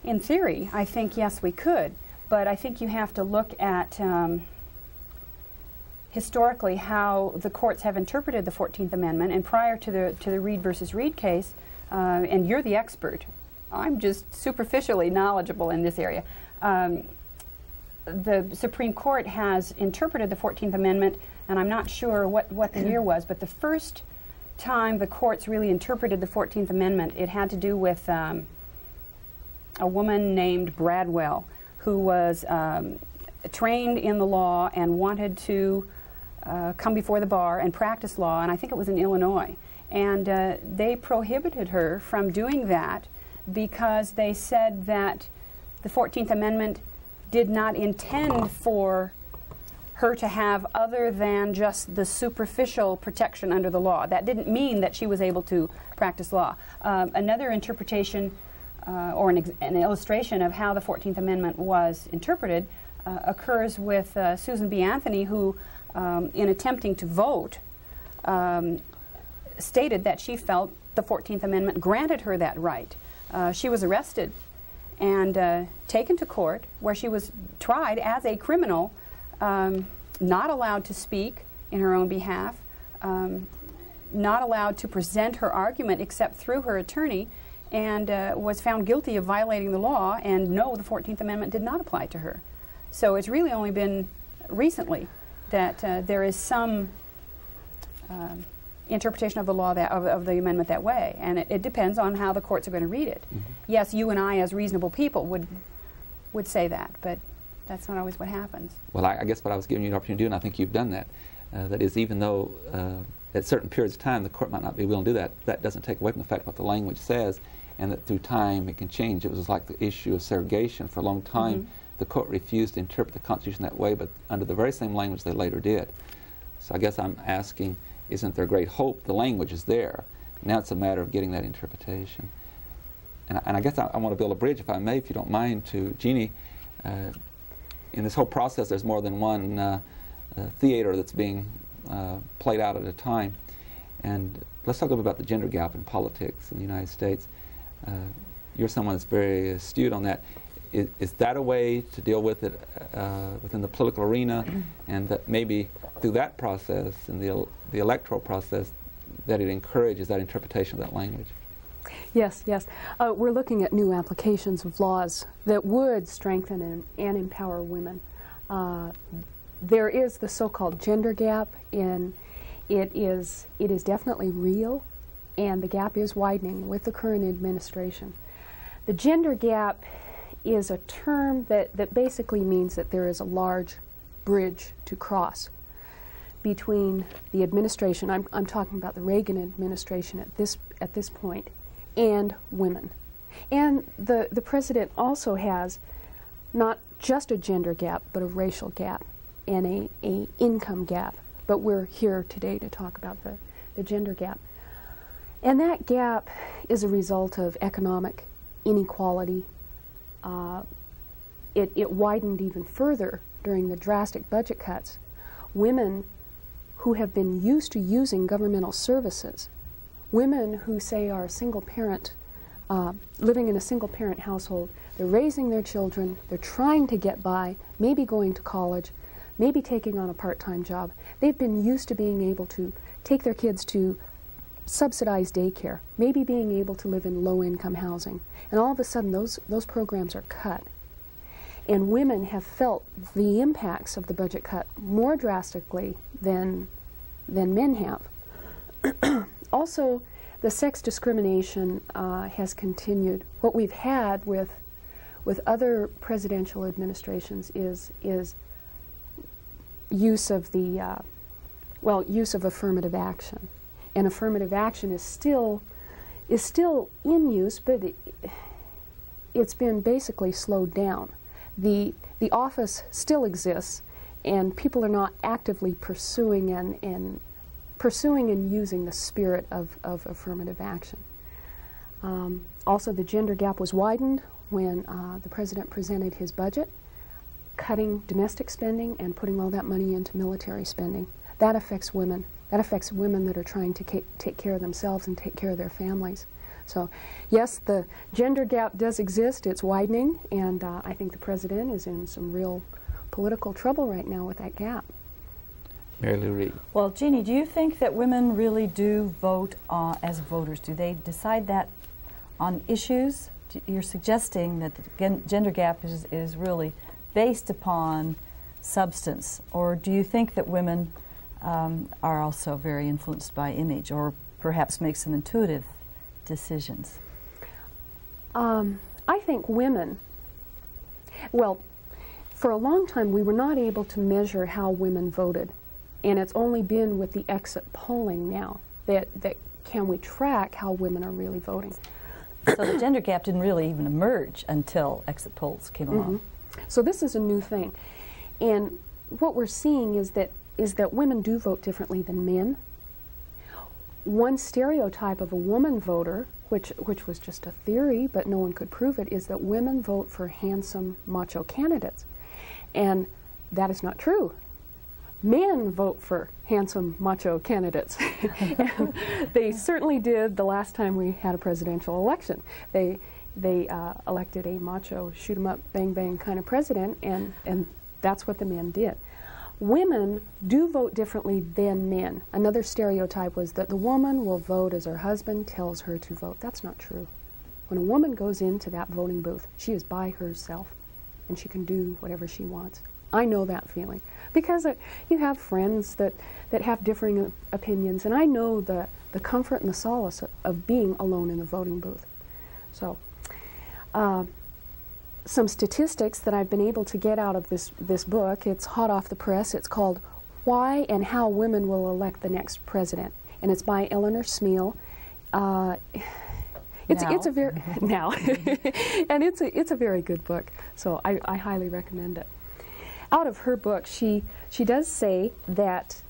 In theory, I think yes, we could, but I think you have to look at historically how the courts have interpreted the 14th Amendment, and prior to the Reed versus Reed case, and you're the expert, I'm just superficially knowledgeable in this area. The Supreme Court has interpreted the 14th Amendment, and I'm not sure what the year was, but the first time the courts really interpreted the 14th Amendment, it had to do with a woman named Bradwell, who was trained in the law and wanted to come before the bar and practice law, and I think it was in Illinois. And they prohibited her from doing that because they said that the 14th Amendment did not intend for her to have other than just the superficial protection under the law. That didn't mean that she was able to practice law. Another interpretation or an illustration of how the 14th Amendment was interpreted occurs with Susan B. Anthony, who, in attempting to vote, stated that she felt the 14th Amendment granted her that right. She was arrested and taken to court, where she was tried as a criminal, not allowed to speak in her own behalf, not allowed to present her argument except through her attorney, and was found guilty of violating the law, and no, the 14th Amendment did not apply to her. So it's really only been recently that there is some interpretation of the law of the amendment that way, and it depends on how the courts are going to read it. Mm-hmm. Yes, you and I, as reasonable people, would say that, but that's not always what happens. Well, I guess what I was giving you an opportunity to do, and I think you've done that, that is, even though at certain periods of time the court might not be willing to do that, that doesn't take away from the fact of what the language says, and that through time it can change. It was like the issue of segregation. For a long time, mm-hmm. the court refused to interpret the Constitution that way, but under the very same language they later did. So I guess I'm asking, isn't there great hope? The language is there. Now it's a matter of getting that interpretation. And I guess I want to build a bridge, if I may, if you don't mind, to Jeannie. In this whole process, there's more than one theater that's being played out at a time. And let's talk a little bit about the gender gap in politics in the United States. You're someone that's very astute on that. Is that a way to deal with it within the political arena, and that maybe through that process and the electoral process that it encourages that interpretation of that language? Yes, yes. We're looking at new applications of laws that would strengthen and empower women. There is the so-called gender gap, and it is definitely real, and the gap is widening with the current administration. The gender gap is a term that basically means that there is a large bridge to cross between the administration, I'm talking about the Reagan administration at this point, and women. And the president also has not just a gender gap, but a racial gap and a income gap. But we're here today to talk about the gender gap. And that gap is a result of economic inequality. It widened even further during the drastic budget cuts. Women who have been used to using governmental services, women who say are a single parent, living in a single parent household, they're raising their children, they're trying to get by, maybe going to college, maybe taking on a part-time job. They've been used to being able to take their kids to subsidized daycare, maybe being able to live in low-income housing. And all of a sudden those programs are cut. And women have felt the impacts of the budget cut more drastically than men have. Also, the sex discrimination has continued. What we've had with other presidential administrations is use of use of affirmative action. And affirmative action is still in use, but it's been basically slowed down. The office still exists, and people are not actively pursuing and using the spirit of affirmative action. Also, the gender gap was widened when the president presented his budget, cutting domestic spending and putting all that money into military spending. That affects women. That affects women that are trying to take care of themselves and take care of their families. So, yes, the gender gap does exist. It's widening, and I think the president is in some real political trouble right now with that gap. Mary Lou Reed. Well, Jeannie, do you think that women really do vote as voters? Do they decide that on issues? You're suggesting that the gender gap is really based upon substance, or do you think that women are also very influenced by image, or perhaps make some intuitive decisions? I think women, well, for a long time we were not able to measure how women voted, and it's only been with the exit polling now that can we track how women are really voting. So the gender gap didn't really even emerge until exit polls came along. So this is a new thing, and what we're seeing is that women do vote differently than men. One stereotype of a woman voter, which was just a theory, but no one could prove it, is that women vote for handsome, macho candidates. And that is not true. Men vote for handsome, macho candidates. They certainly did the last time we had a presidential election. They elected a macho, shoot 'em up, bang, bang kind of president, and that's what the men did. Women do vote differently than men. Another stereotype was that the woman will vote as her husband tells her to vote. That's not true. When a woman goes into that voting booth, she is by herself, and she can do whatever she wants. I know that feeling because you have friends that have differing opinions, and I know the comfort and the solace of being alone in the voting booth. So, some statistics that I've been able to get out of this book, it's hot off the press, it's called Why and How Women Will Elect the Next President, and it's by Eleanor Smeal. It's a very now, and it's a very good book, so I highly recommend it. Out of her book, she does say that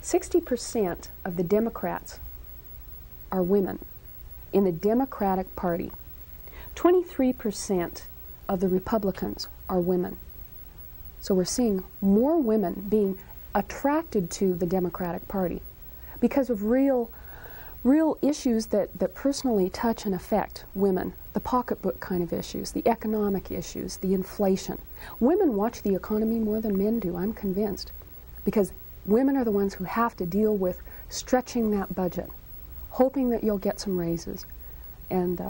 60% of the Democrats are women in the Democratic Party. 23% of the Republicans are women. So we're seeing more women being attracted to the Democratic Party because of real issues that personally touch and affect women, the pocketbook kind of issues, the economic issues, the inflation. Women watch the economy more than men do, I'm convinced, because women are the ones who have to deal with stretching that budget, hoping that you'll get some raises, and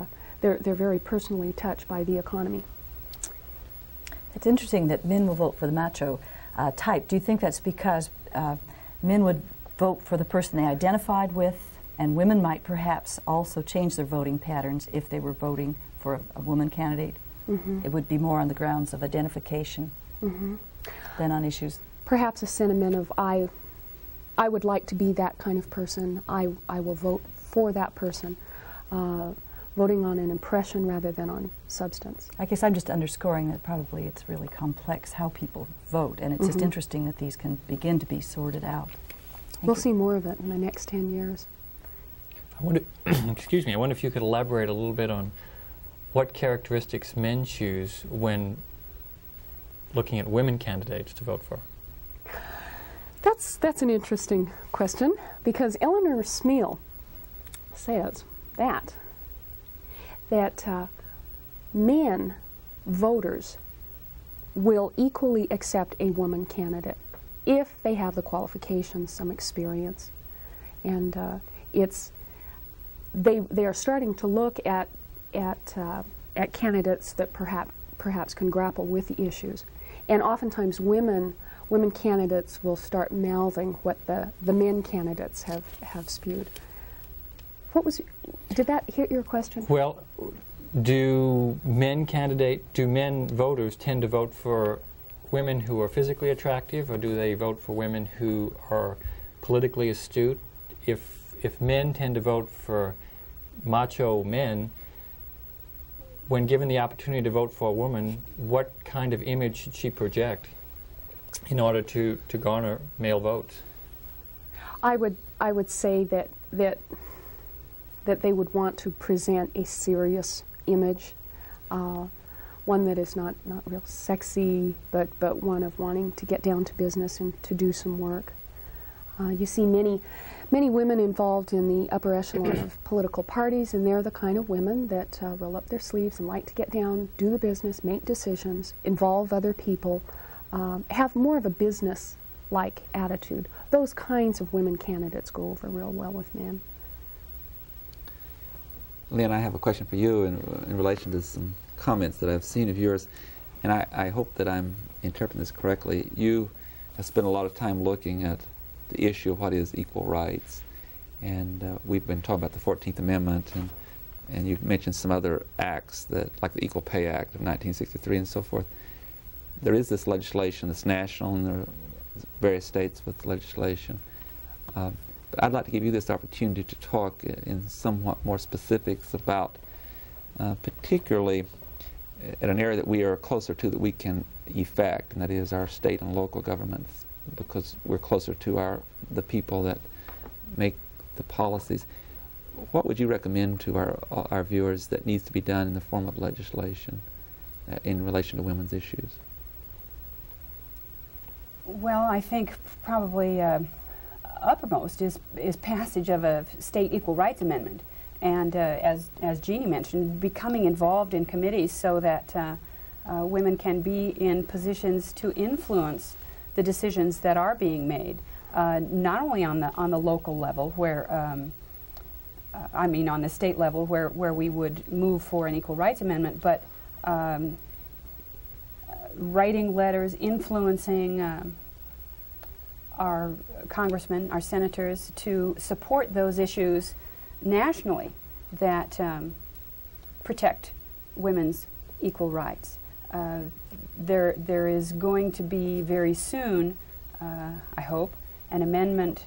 they're very personally touched by the economy. It's interesting that men will vote for the macho type. Do you think that's because men would vote for the person they identified with, and women might perhaps also change their voting patterns if they were voting for a woman candidate? It would be more on the grounds of identification than on issues. Perhaps a sentiment of I would like to be that kind of person. I will vote for that person. Voting on an impression rather than on substance. I guess I'm just underscoring that probably it's really complex how people vote, and it's just interesting that these can begin to be sorted out. We'll see more of it in the next 10 years. I wonder, excuse me, I wonder if you could elaborate a little bit on what characteristics men choose when looking at women candidates to vote for. That's an interesting question, because Eleanor Smeal says that men voters will equally accept a woman candidate if they have the qualifications, some experience, and they are starting to look at candidates that perhaps can grapple with the issues, and oftentimes women candidates will start mouthing what the men candidates have spewed. Did that hit your question? Well, do men voters tend to vote for women who are physically attractive, or do they vote for women who are politically astute? If men tend to vote for macho men, when given the opportunity to vote for a woman, what kind of image should she project in order to garner male votes? I would say that they would want to present a serious image, one that is not real sexy, but one of wanting to get down to business and to do some work. You see many women involved in the upper echelon of political parties, and they're the kind of women that roll up their sleeves and like to get down, do the business, make decisions, involve other people, have more of a business-like attitude. Those kinds of women candidates go over real well with men. Lynn, I have a question for you in relation to some comments that I've seen of yours, and I hope that I'm interpreting this correctly. You have spent a lot of time looking at the issue of what is equal rights, And we've been talking about the 14th Amendment, and you've mentioned some other acts, that, like the Equal Pay Act of 1963 and so forth. There is this legislation that's national, and there are various states with legislation. But I'd like to give you this opportunity to talk in somewhat more specifics about particularly at an area that we are closer to that we can effect, and that is our state and local governments, because we're closer to the people that make the policies. What would you recommend to our viewers that needs to be done in the form of legislation in relation to women's issues? Well, I think probably uppermost is passage of a state equal rights amendment, and as Jeannie mentioned, becoming involved in committees so that women can be in positions to influence the decisions that are being made, not only on the local level, where I mean on the state level, where we would move for an equal rights amendment, but writing letters, influencing our congressmen, our senators, to support those issues nationally that protect women's equal rights. There is going to be very soon, I hope, an amendment,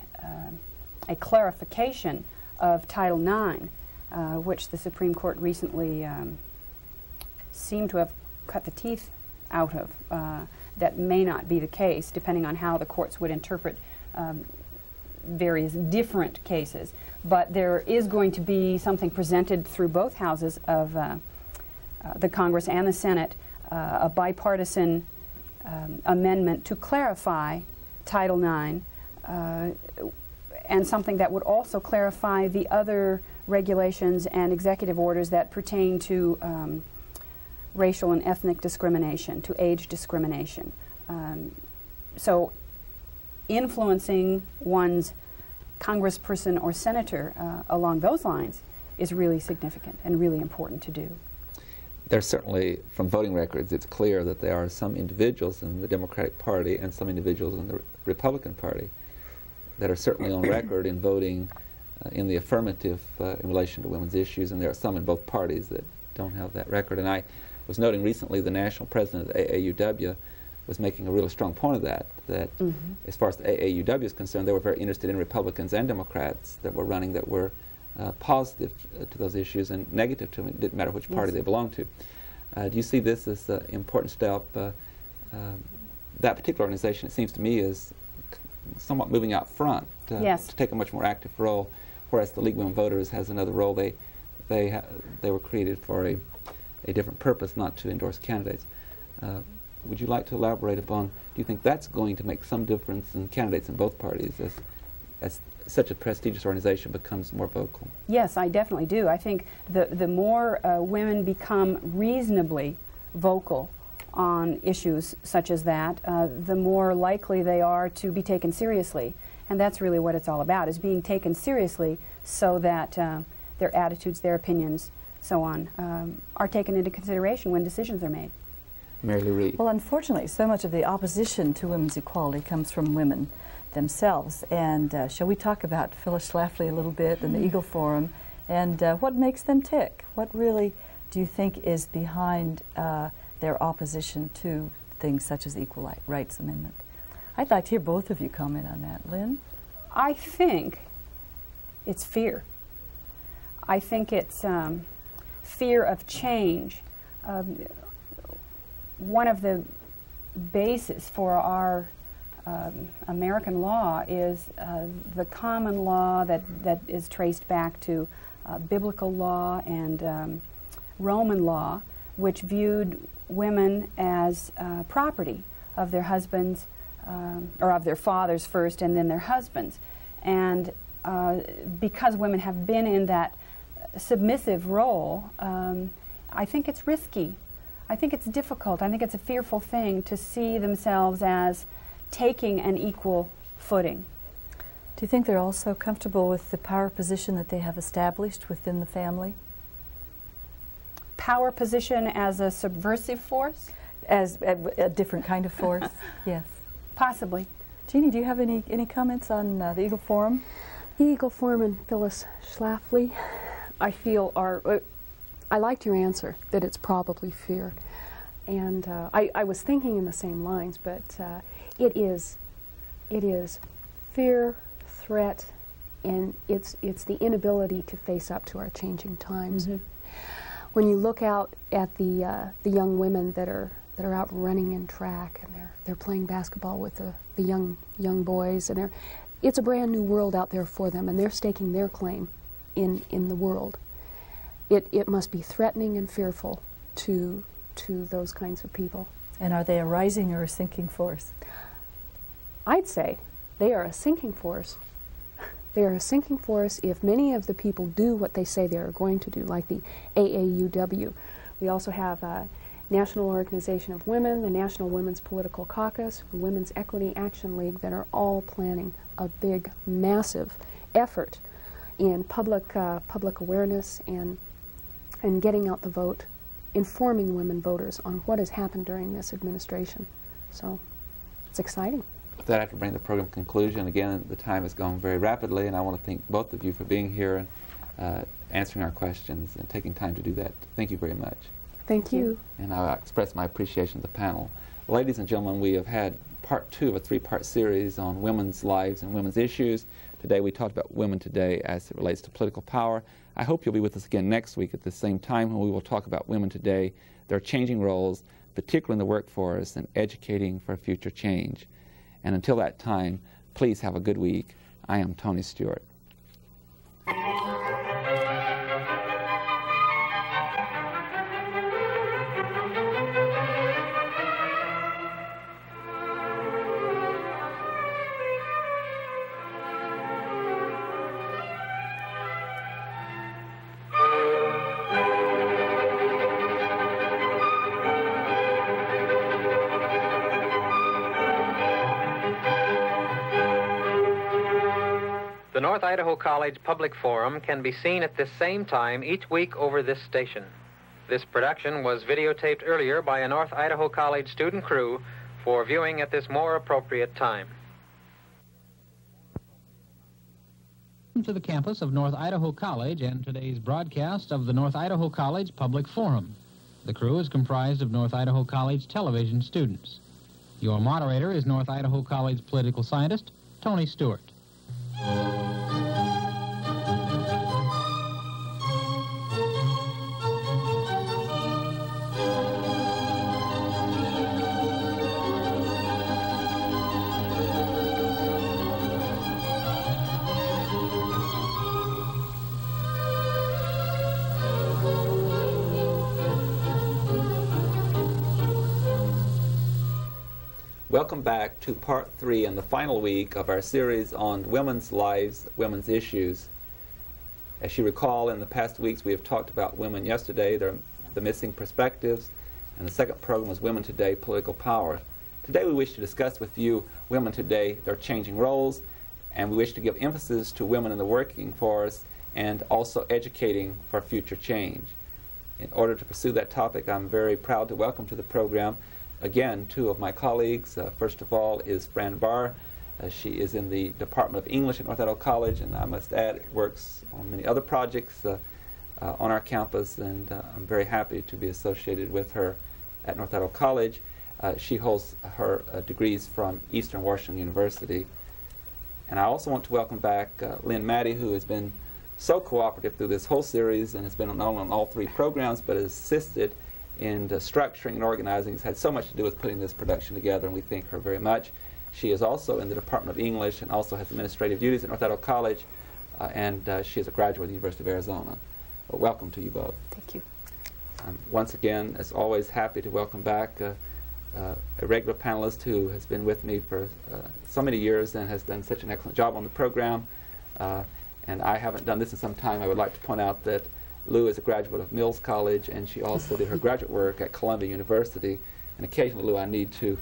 a clarification of Title IX, which the Supreme Court recently seemed to have cut the teeth out of. That may not be the case, depending on how the courts would interpret various different cases. But there is going to be something presented through both houses of the Congress and the Senate, a bipartisan amendment to clarify Title IX, and something that would also clarify the other regulations and executive orders that pertain to racial and ethnic discrimination, to age discrimination. So influencing one's congressperson or senator along those lines is really significant and really important to do. There's certainly, from voting records, it's clear that there are some individuals in the Democratic Party and some individuals in the Republican Party that are certainly on record in voting in the affirmative in relation to women's issues, and there are some in both parties that don't have that record. And I was noting recently the national president of the AAUW was making a really strong point of that as far as the AAUW is concerned, they were very interested in Republicans and Democrats that were running that were positive to those issues and negative to them. It didn't matter which party they belonged to. Do you see this as an important step? That particular organization, it seems to me, is somewhat moving out front to take a much more active role, whereas the League of Women Voters has another role. They were created for a different purpose, not to endorse candidates. Would you like to elaborate upon, do you think that's going to make some difference in candidates in both parties as such a prestigious organization becomes more vocal? Yes, I definitely do. I think the more women become reasonably vocal on issues such as that, the more likely they are to be taken seriously. And that's really what it's all about, is being taken seriously so that their attitudes, their opinions, so on, are taken into consideration when decisions are made. Mary Lou Reed. Well, unfortunately, so much of the opposition to women's equality comes from women themselves. And shall we talk about Phyllis Schlafly a little bit and the Eagle Forum and what makes them tick? What really do you think is behind their opposition to things such as the Equal Rights Amendment? I'd like to hear both of you comment on that. Lynn? I think it's fear. I think it's fear of change. One of the bases for our American law is the common law that is traced back to biblical law and Roman law, which viewed women as property of their husbands, or of their fathers first and then their husbands. And because women have been in that submissive role, I think it's risky. I think it's difficult. I think it's a fearful thing to see themselves as taking an equal footing. Do you think they're also comfortable with the power position that they have established within the family? Power position as a subversive force? As a different kind of force, yes. Possibly. Jeannie, do you have any comments on the Eagle Forum? Eagle Foreman Phyllis Schlafly, I feel I liked your answer, that it's probably fear. And I was thinking in the same lines, but it is fear, threat, and it's the inability to face up to our changing times. Mm-hmm. When you look out at the young women that are out running in track, and they're playing basketball with the young boys, and it's a brand new world out there for them, and they're staking their claim in the world. It must be threatening and fearful to those kinds of people. And are they a rising or a sinking force? I'd say they are a sinking force. They are a sinking force if many of the people do what they say they are going to do, like the AAUW. We also have a National Organization of Women, the National Women's Political Caucus, the Women's Equity Action League, that are all planning a big, massive effort in public awareness and getting out the vote, informing women voters on what has happened during this administration. So it's exciting. With that, I have to bring the program to conclusion. Again, the time has gone very rapidly, and I want to thank both of you for being here and answering our questions and taking time to do that. Thank you very much. Thank you. And I express my appreciation to the panel. Ladies and gentlemen, we have had part 2 of a 3-part series on women's lives and women's issues. Today we talked about women today as it relates to political power. I hope you'll be with us again next week at the same time, when we will talk about women today, their changing roles, particularly in the workforce, and educating for future change. And until that time, please have a good week. I am Tony Stewart. The North Idaho College Public Forum can be seen at this same time each week over this station. This production was videotaped earlier by a North Idaho College student crew for viewing at this more appropriate time. Welcome to the campus of North Idaho College and today's broadcast of the North Idaho College Public Forum. The crew is comprised of North Idaho College television students. Your moderator is North Idaho College political scientist Tony Stewart. Welcome back to part 3 and the final week of our series on women's lives, women's issues. As you recall, in the past weeks we have talked about women yesterday, the missing perspectives, and the second program was Women Today, Political Power. Today we wish to discuss with you women today, their changing roles, and we wish to give emphasis to women in the working force and also educating for future change. In order to pursue that topic, I'm very proud to welcome to the program again 2 of my colleagues. First of all is Fran Barr. She is in the Department of English at North Idaho College, and I must add, works on many other projects on our campus, and I'm very happy to be associated with her at North Idaho College. She holds her degrees from Eastern Washington University. And I also want to welcome back Lynn Maddie, who has been so cooperative through this whole series and has been not only on all 3 programs, but has assisted in structuring and organizing. Has had so much to do with putting this production together, and we thank her very much. She is also in the Department of English and also has administrative duties at North Idaho College, and she is a graduate of the University of Arizona. Welcome to you both. Thank you. Once again, as always, happy to welcome back a regular panelist who has been with me for so many years and has done such an excellent job on the program. And I haven't done this in some time. I would like to point out that Lou is a graduate of Mills College, and she also did her graduate work at Columbia University. And occasionally, Lou, I need to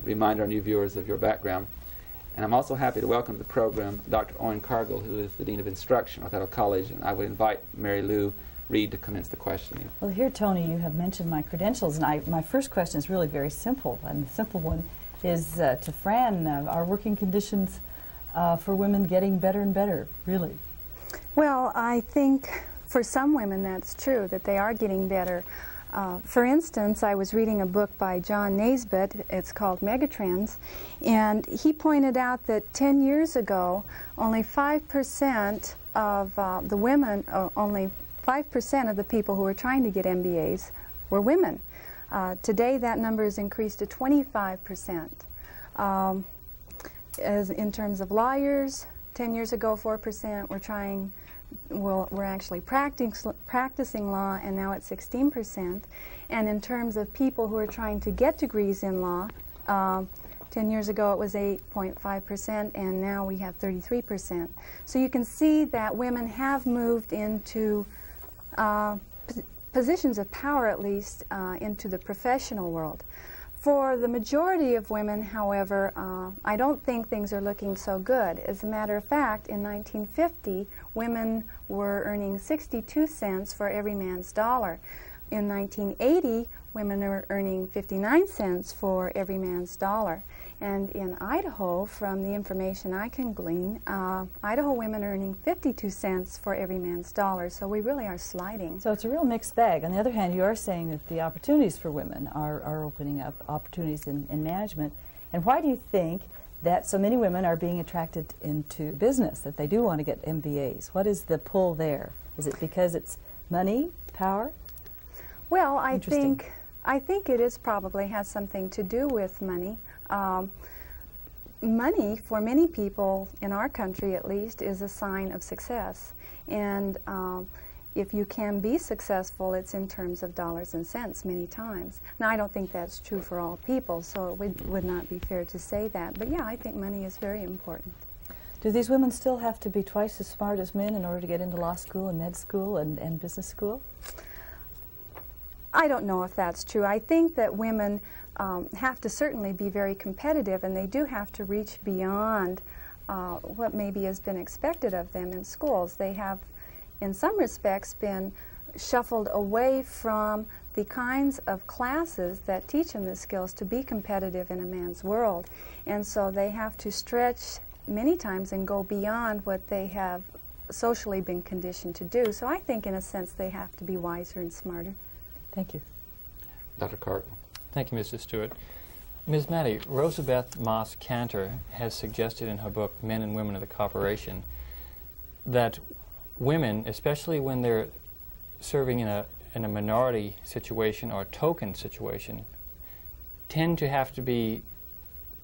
remind our new viewers of your background. And I'm also happy to welcome to the program Dr. Owen Cargill, who is the Dean of Instruction at North Idaho College, and I would invite Mary Lou Reed to commence the questioning. Well, here, Tony, you have mentioned my credentials, and my first question is really very simple, and the simple one is to Fran, are working conditions for women getting better and better, really? Well, I think for some women that's true, that they are getting better. For instance, I was reading a book by John Naisbitt, it's called Megatrends, and he pointed out that 10 years ago, only 5% of the women, only 5% of the people who were trying to get MBAs were women. Today that number has increased to 25%. As in terms of lawyers, 10 years ago 4% were actually practicing law, and now it's 16%. And in terms of people who are trying to get degrees in law, 10 years ago it was 8.5%, and now we have 33%. So you can see that women have moved into positions of power, at least, into the professional world. For the majority of women, however, I don't think things are looking so good. As a matter of fact, in 1950, women were earning 62 cents for every man's dollar. In 1980, women were earning 59 cents for every man's dollar. And in Idaho, from the information I can glean, Idaho women are earning 52 cents for every man's dollar. So we really are sliding. So it's a real mixed bag. On the other hand, you are saying that the opportunities for women are opening up, opportunities in management. And why do you think that so many women are being attracted into business, that they do want to get MBAs? What is the pull there? Is it because it's money, power? Well, I think it is probably has something to do with money. Money, for many people in our country at least, is a sign of success. And if you can be successful, it's in terms of dollars and cents many times. Now, I don't think that's true for all people, so it would not be fair to say that. But yeah, I think money is very important. Do these women still have to be twice as smart as men in order to get into law school and med school and business school? I don't know if that's true. I think that women have to certainly be very competitive, and they do have to reach beyond what maybe has been expected of them in schools. They have, in some respects, been shuffled away from the kinds of classes that teach them the skills to be competitive in a man's world. And so they have to stretch many times and go beyond what they have socially been conditioned to do. So I think, in a sense, they have to be wiser and smarter. Thank you. Dr. Carton. Thank you, Mrs. Stewart. Ms. Maddie, Rosabeth Moss Cantor has suggested in her book, Men and Women of the Corporation, that women, especially when they're serving in a minority situation or a token situation, tend to have to be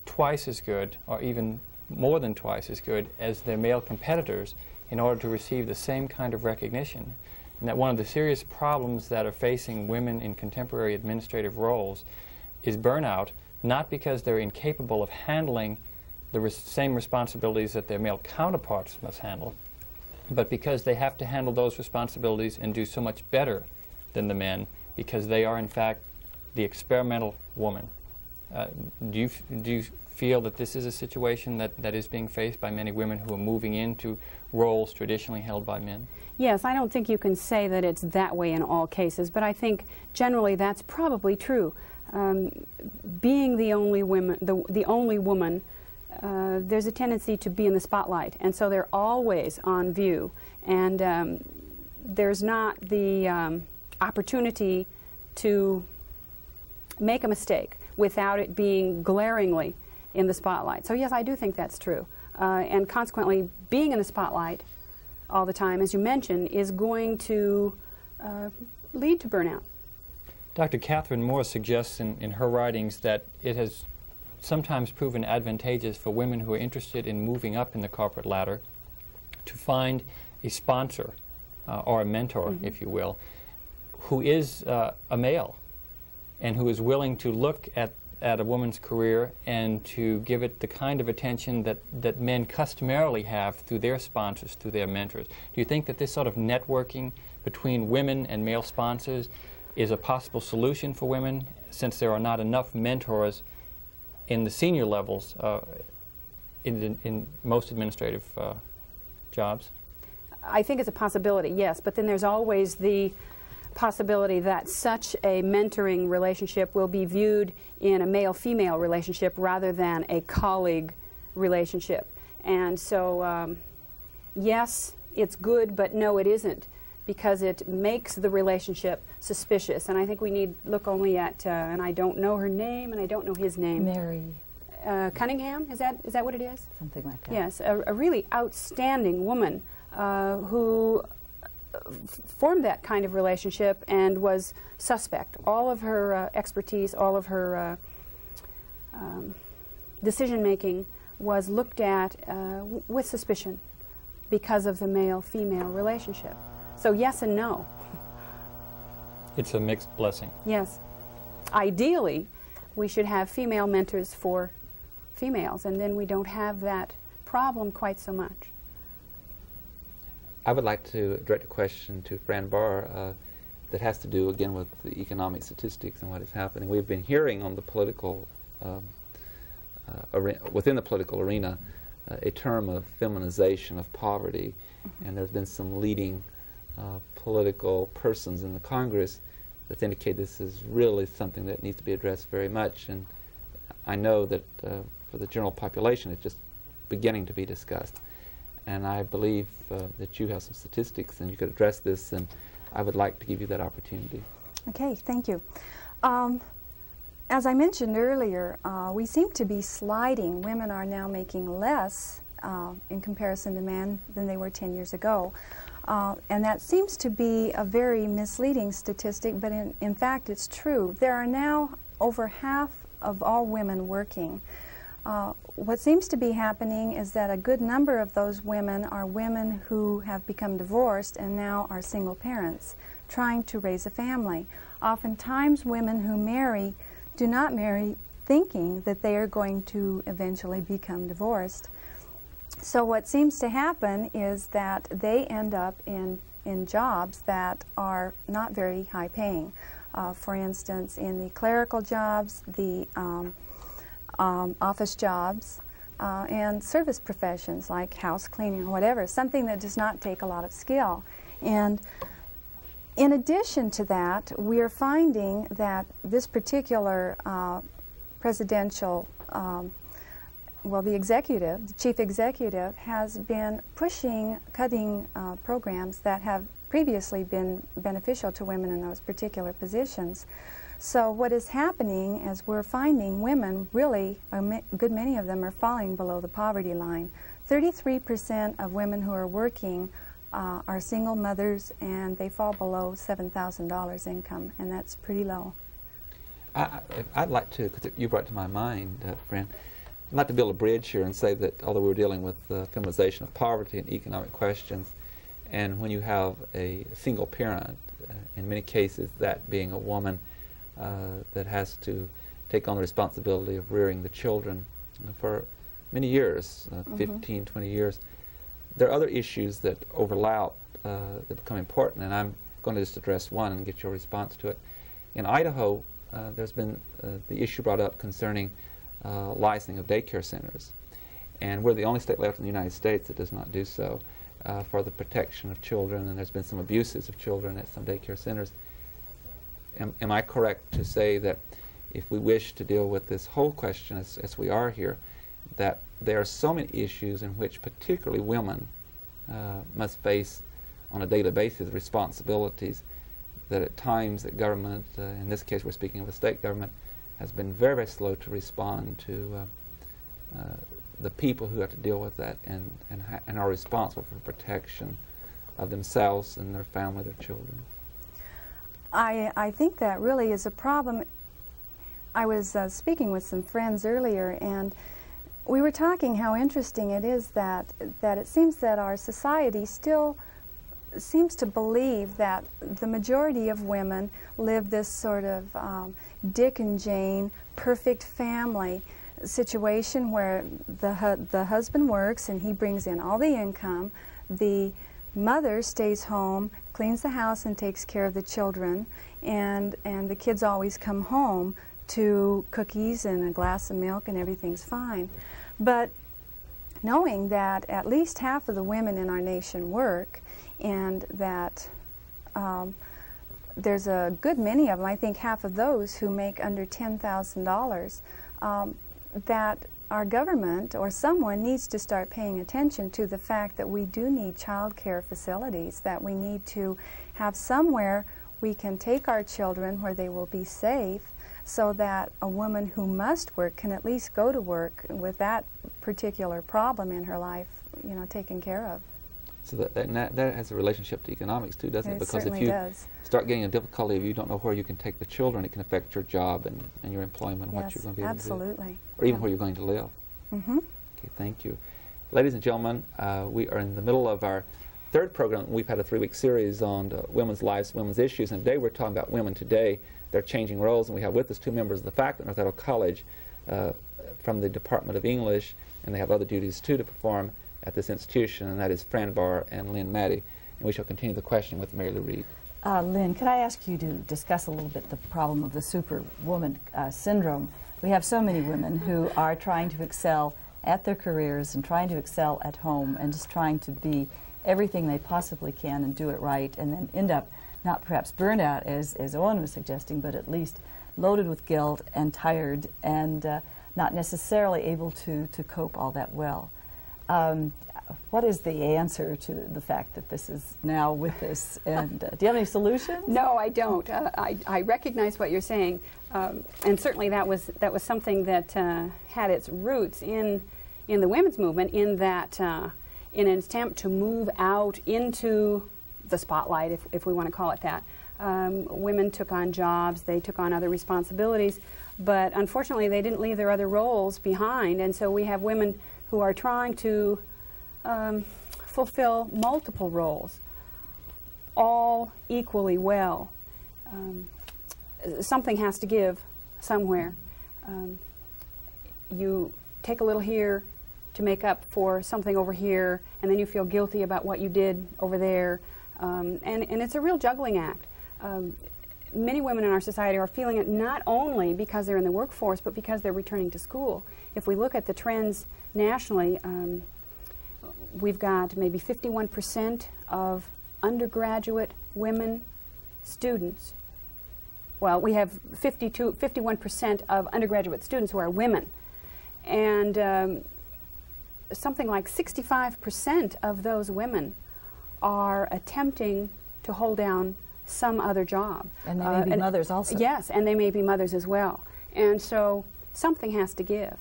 twice as good, or even more than twice as good, as their male competitors in order to receive the same kind of recognition. And that one of the serious problems that are facing women in contemporary administrative roles is burnout, not because they're incapable of handling the same responsibilities that their male counterparts must handle, but because they have to handle those responsibilities and do so much better than the men, because they are in fact the experimental woman. Do you feel that this is a situation that is being faced by many women who are moving into roles traditionally held by men? Yes, I don't think you can say that it's that way in all cases, but I think generally that's probably true. Being the only woman, there's a tendency to be in the spotlight, and so they're always on view, and there's not the opportunity to make a mistake without it being glaringly in the spotlight. So yes, I do think that's true, and consequently being in the spotlight all the time, as you mentioned, is going to lead to burnout. Dr. Catherine Moore suggests in her writings that it has sometimes proven advantageous for women who are interested in moving up in the corporate ladder to find a sponsor or a mentor, if you will, who is a male and who is willing to look at a woman's career and to give it the kind of attention that men customarily have through their sponsors, through their mentors. Do you think that this sort of networking between women and male sponsors is a possible solution for women, since there are not enough mentors in the senior levels in most administrative jobs? I think it's a possibility, yes, but then there's always the possibility that such a mentoring relationship will be viewed in a male-female relationship rather than a colleague relationship. And so, yes, it's good, but no, it isn't, because it makes the relationship suspicious. And I think we need look only at, and I don't know her name, and I don't know his name. Mary Cunningham, is that what it is? something like that. Yes, a really outstanding woman who formed that kind of relationship and was suspect. All of her expertise, all of her decision-making was looked at with suspicion because of the male-female relationship. So yes and no. It's a mixed blessing. Yes. Ideally, we should have female mentors for females, and then we don't have that problem quite so much. I would like to direct a question to Fran Barr that has to do again with the economic statistics and what is happening. We've been hearing on the political, within the political arena, a term of feminization of poverty, and there's been some leading political persons in the Congress that indicate this is really something that needs to be addressed very much. And I know that for the general population, it's just beginning to be discussed. And I believe that you have some statistics and you could address this, and I would like to give you that opportunity. Okay, thank you. As I mentioned earlier, we seem to be sliding. Women are now making less in comparison to men than they were 10 years ago. And that seems to be a very misleading statistic, but in fact it's true. There are now over half of all women working. What seems to be happening is that a good number of those women are women who have become divorced and now are single parents trying to raise a family. Oftentimes women who marry do not marry thinking that they are going to eventually become divorced. So what seems to happen is that they end up in jobs that are not very high paying. For instance, in the clerical jobs, the office jobs, and service professions like house cleaning or whatever, something that does not take a lot of skill. And in addition to that, we are finding that this particular presidential the chief executive, has been pushing cutting programs that have previously been beneficial to women in those particular positions. So what is happening is we're finding women really, a good many of them are falling below the poverty line. 33% of women who are working are single mothers, and they fall below $7,000 income, and that's pretty low. I'd like to, because you brought to my mind, Fran, I'd like to build a bridge here and say that although we're dealing with feminization of poverty and economic questions, and when you have a single parent, in many cases that being a woman that has to take on the responsibility of rearing the children for many years, 15, 20 years, there are other issues that overlap that become important, and I'm going to just address one and get your response to it. In Idaho, there's been the issue brought up concerning licensing of daycare centers, and we're the only state left in the United States that does not do so for the protection of children, and there's been some abuses of children at some daycare centers. Am I correct to say that if we wish to deal with this whole question as we are here, that there are so many issues in which particularly women must face on a daily basis responsibilities that at times the government, in this case we're speaking of a state government, has been very, very slow to respond to the people who have to deal with that and are responsible for protection of themselves and their family, their children. I think that really is a problem. I was speaking with some friends earlier, and we were talking how interesting it is that it seems that our society still seems to believe that the majority of women live this sort of Dick and Jane perfect family situation where the husband works and he brings in all the income, the mother stays home, cleans the house and takes care of the children, and the kids always come home to cookies and a glass of milk and everything's fine. But knowing that at least half of the women in our nation work, and that there's a good many of them, I think half of those who make under $10,000, that our government or someone needs to start paying attention to the fact that we do need child care facilities, that we need to have somewhere we can take our children where they will be safe, so that a woman who must work can at least go to work with that particular problem in her life, you know, taken care of. So that has a relationship to economics too, doesn't it? Because if certainly you does. start getting a difficulty, if you don't know where you can take the children, it can affect your job and your employment, and what Yes, you're going to be able to do. absolutely. Or even where you're going to live. Mm-hmm. Okay, thank you. Ladies and gentlemen, we are in the middle of our third program. We've had a 3-week series on women's lives, women's issues, and today we're talking about women today, their changing roles, and we have with us 2 members of the faculty at North Idaho College from the Department of English, and they have other duties too to perform at this institution, and that is Fran Barr and Lynn Maddie. And we shall continue the question with Mary Lou Reed. Lynn, could I ask you to discuss a little bit the problem of the superwoman syndrome? We have so many women who are trying to excel at their careers and trying to excel at home and just trying to be everything they possibly can and do it right, and then end up not perhaps burned out, as Owen was suggesting, but at least loaded with guilt and tired and not necessarily able to cope all that well. What is the answer to the fact that this is now with us? And do you have any solutions? No, I don't. I recognize what you're saying, and certainly that was something that had its roots in the women's movement. In that, in an attempt to move out into the spotlight, if we want to call it that, women took on jobs, they took on other responsibilities, but unfortunately they didn't leave their other roles behind, and so we have women who are trying to fulfill multiple roles, all equally well. Something has to give somewhere. You take a little here to make up for something over here, and then you feel guilty about what you did over there, and it's a real juggling act. Many women in our society are feeling it not only because they're in the workforce, but because they're returning to school. If we look at the trends nationally, we've got maybe 51% of undergraduate women students. Well, we have 51% of undergraduate students who are women. And something like 65% of those women are attempting to hold down some other job. And they may be mothers also. Yes, and they may be mothers as well. And so something has to give.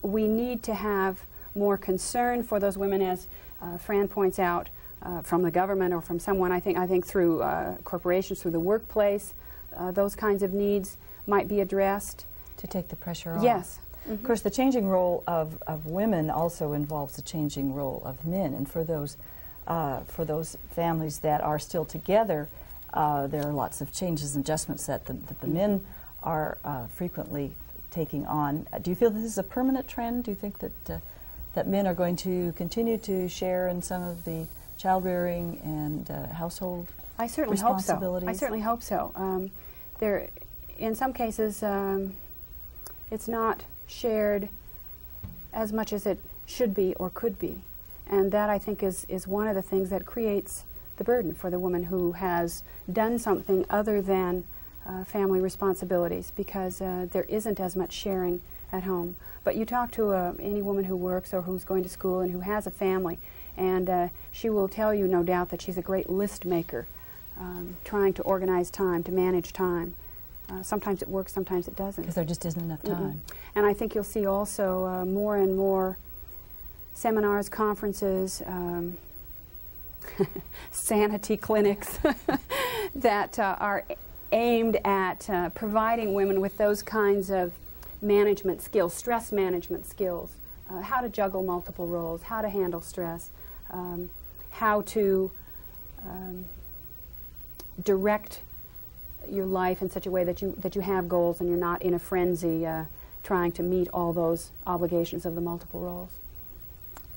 We need to have more concern for those women, as Fran points out, from the government or from someone, I think through corporations, through the workplace. Those kinds of needs might be addressed. To take the pressure off. Yes. Mm-hmm. Of course, the changing role of women also involves the changing role of men, and for those families that are still together, there are lots of changes and adjustments that the men are frequently taking on. Do you feel this is a permanent trend? Do you think that men are going to continue to share in some of the child rearing and household I certainly responsibilities? hope so. I certainly hope so. There, in some cases, it's not shared as much as it should be or could be, and that I think is one of the things that creates the burden for the woman who has done something other than family responsibilities, because there isn't as much sharing at home. But you talk to any woman who works or who's going to school and who has a family, and she will tell you, no doubt, that she's a great list maker, trying to organize time, to manage time. Sometimes it works, sometimes it doesn't. Because there just isn't enough time. And I think you'll see also more and more seminars, conferences, sanity clinics that are aimed at providing women with those kinds of management skills, stress management skills, how to juggle multiple roles, how to handle stress, how to direct your life in such a way that you have goals and you're not in a frenzy trying to meet all those obligations of the multiple roles.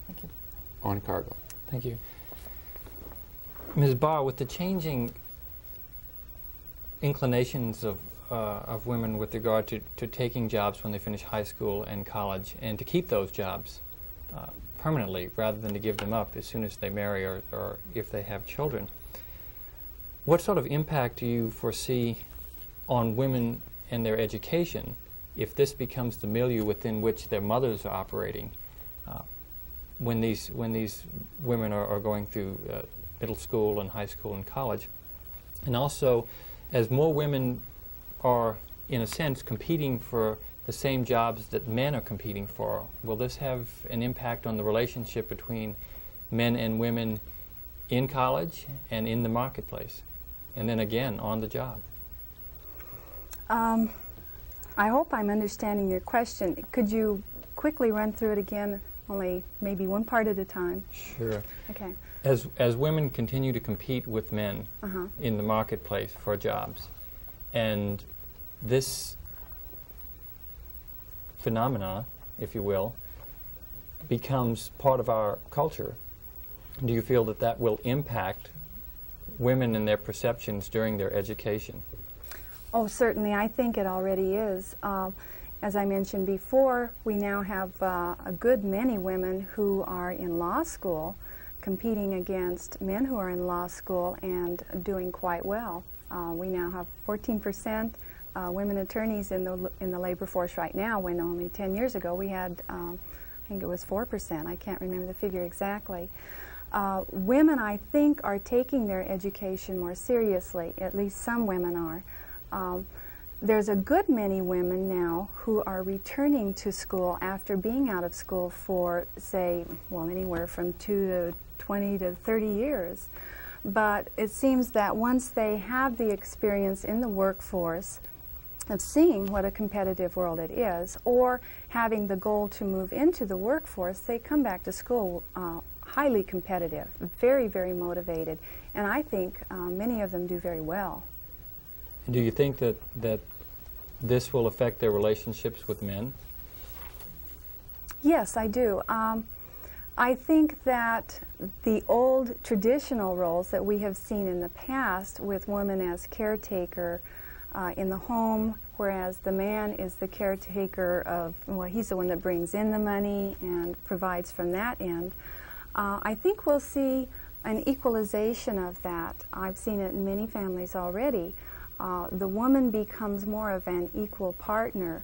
Thank you. Owen Cargill. Thank you. Ms. Barr, with the changing inclinations of women with regard to taking jobs when they finish high school and college, and to keep those jobs permanently rather than to give them up as soon as they marry or if they have children, what sort of impact do you foresee on women and their education if this becomes the milieu within which their mothers are operating, when these women are going through middle school and high school and college, and also as more women are, in a sense, competing for the same jobs that men are competing for, will this have an impact on the relationship between men and women in college and in the marketplace, and then again on the job? I hope I'm understanding your question. Could you quickly run through it again, only maybe one part at a time? Sure. Okay. As women continue to compete with men in the marketplace for jobs, and this phenomena, if you will, becomes part of our culture, do you feel that that will impact women and their perceptions during their education? Oh, certainly. I think it already is. As I mentioned before, we now have a good many women who are in law school competing against men who are in law school and doing quite well. We now have 14% women attorneys in the labor force right now, when only 10 years ago we had, I think it was 4%. I can't remember the figure exactly. Women, I think, are taking their education more seriously. At least some women are. There's a good many women now who are returning to school after being out of school for, say, well, anywhere from 2 to 20 to 30 years. But it seems that once they have the experience in the workforce of seeing what a competitive world it is, or having the goal to move into the workforce, they come back to school highly competitive, very, very motivated, and I think many of them do very well. Do you think that this will affect their relationships with men? Yes, I do. I think that the old traditional roles that we have seen in the past, with women as caretaker in the home, whereas the man is the caretaker of, well, he's the one that brings in the money and provides from that end, I think we'll see an equalization of that. I've seen it in many families already. The woman becomes more of an equal partner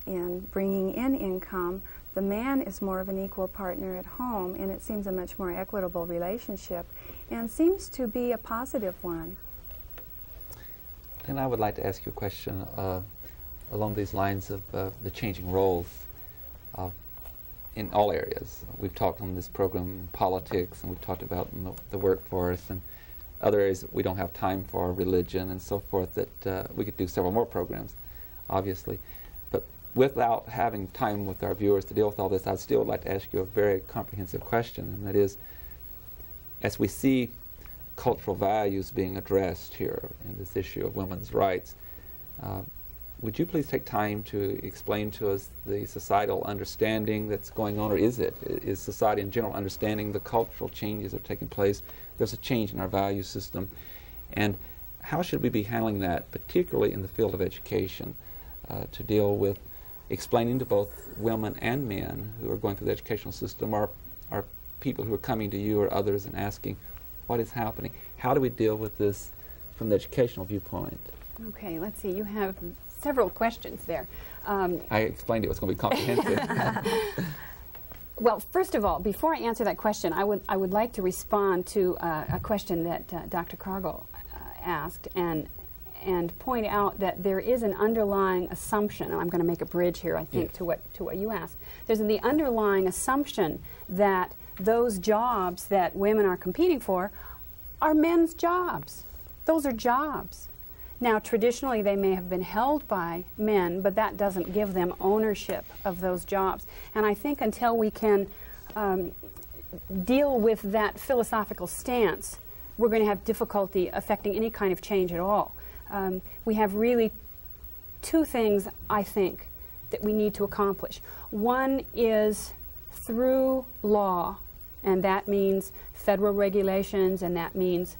in bringing in income. The man is more of an equal partner at home, and it seems a much more equitable relationship and seems to be a positive one. And I would like to ask you a question along these lines of the changing roles in all areas. We've talked on this program in politics, and we've talked about in the workforce, and other areas that we don't have time for, religion and so forth, that we could do several more programs, obviously. But without having time with our viewers to deal with all this, I'd still like to ask you a very comprehensive question, and that is, as we see cultural values being addressed here in this issue of women's rights, would you please take time to explain to us the societal understanding that's going on, or is society in general understanding the cultural changes that are taking place? There's a change in our value system, and how should we be handling that, particularly in the field of education, to deal with explaining to both women and men who are going through the educational system, or people who are coming to you or others and asking what is happening? How do we deal with this from the educational viewpoint? Okay, let's see. You have several questions there. I explained it was going to be comprehensive. Well, first of all, before I answer that question, I would like to respond to a question that Dr. Cargill asked, and point out that there is an underlying assumption, and I'm going to make a bridge here, I think, to what you asked. There's the underlying assumption that those jobs that women are competing for are men's jobs. Those are jobs. Now, traditionally, they may have been held by men, but that doesn't give them ownership of those jobs. And I think until we can deal with that philosophical stance, we're going to have difficulty affecting any kind of change at all. We have really two things, I think, that we need to accomplish. One is through law, and that means federal regulations, and that means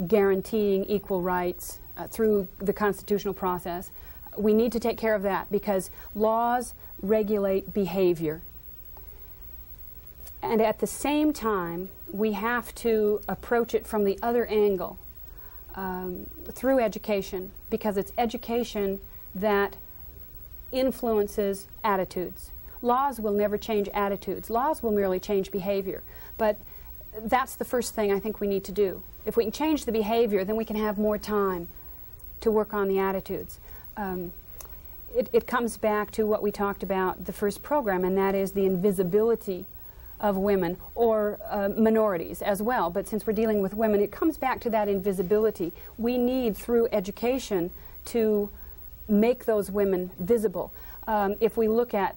guaranteeing equal rights through the constitutional process. We need to take care of that because laws regulate behavior. And at the same time, we have to approach it from the other angle, through education, because it's education that influences attitudes. Laws will never change attitudes. Laws will merely change behavior. But that's the first thing I think we need to do. If we can change the behavior, then we can have more time to work on the attitudes. It comes back to what we talked about the first program, and that is the invisibility of women, or minorities as well. But since we're dealing with women, it comes back to that invisibility. We need, through education, to make those women visible. If we look at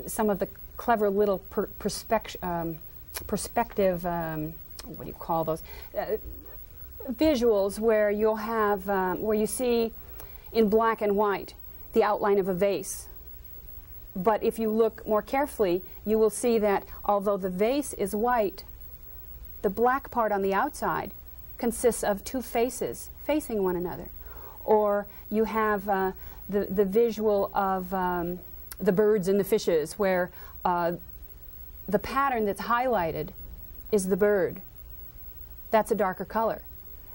some of the clever little perspective, what do you call those? Visuals where you'll have, where you see in black and white the outline of a vase. But if you look more carefully, you will see that although the vase is white, the black part on the outside consists of two faces facing one another. Or you have the visual of the birds and the fishes, where the pattern that's highlighted is the bird. That's a darker color.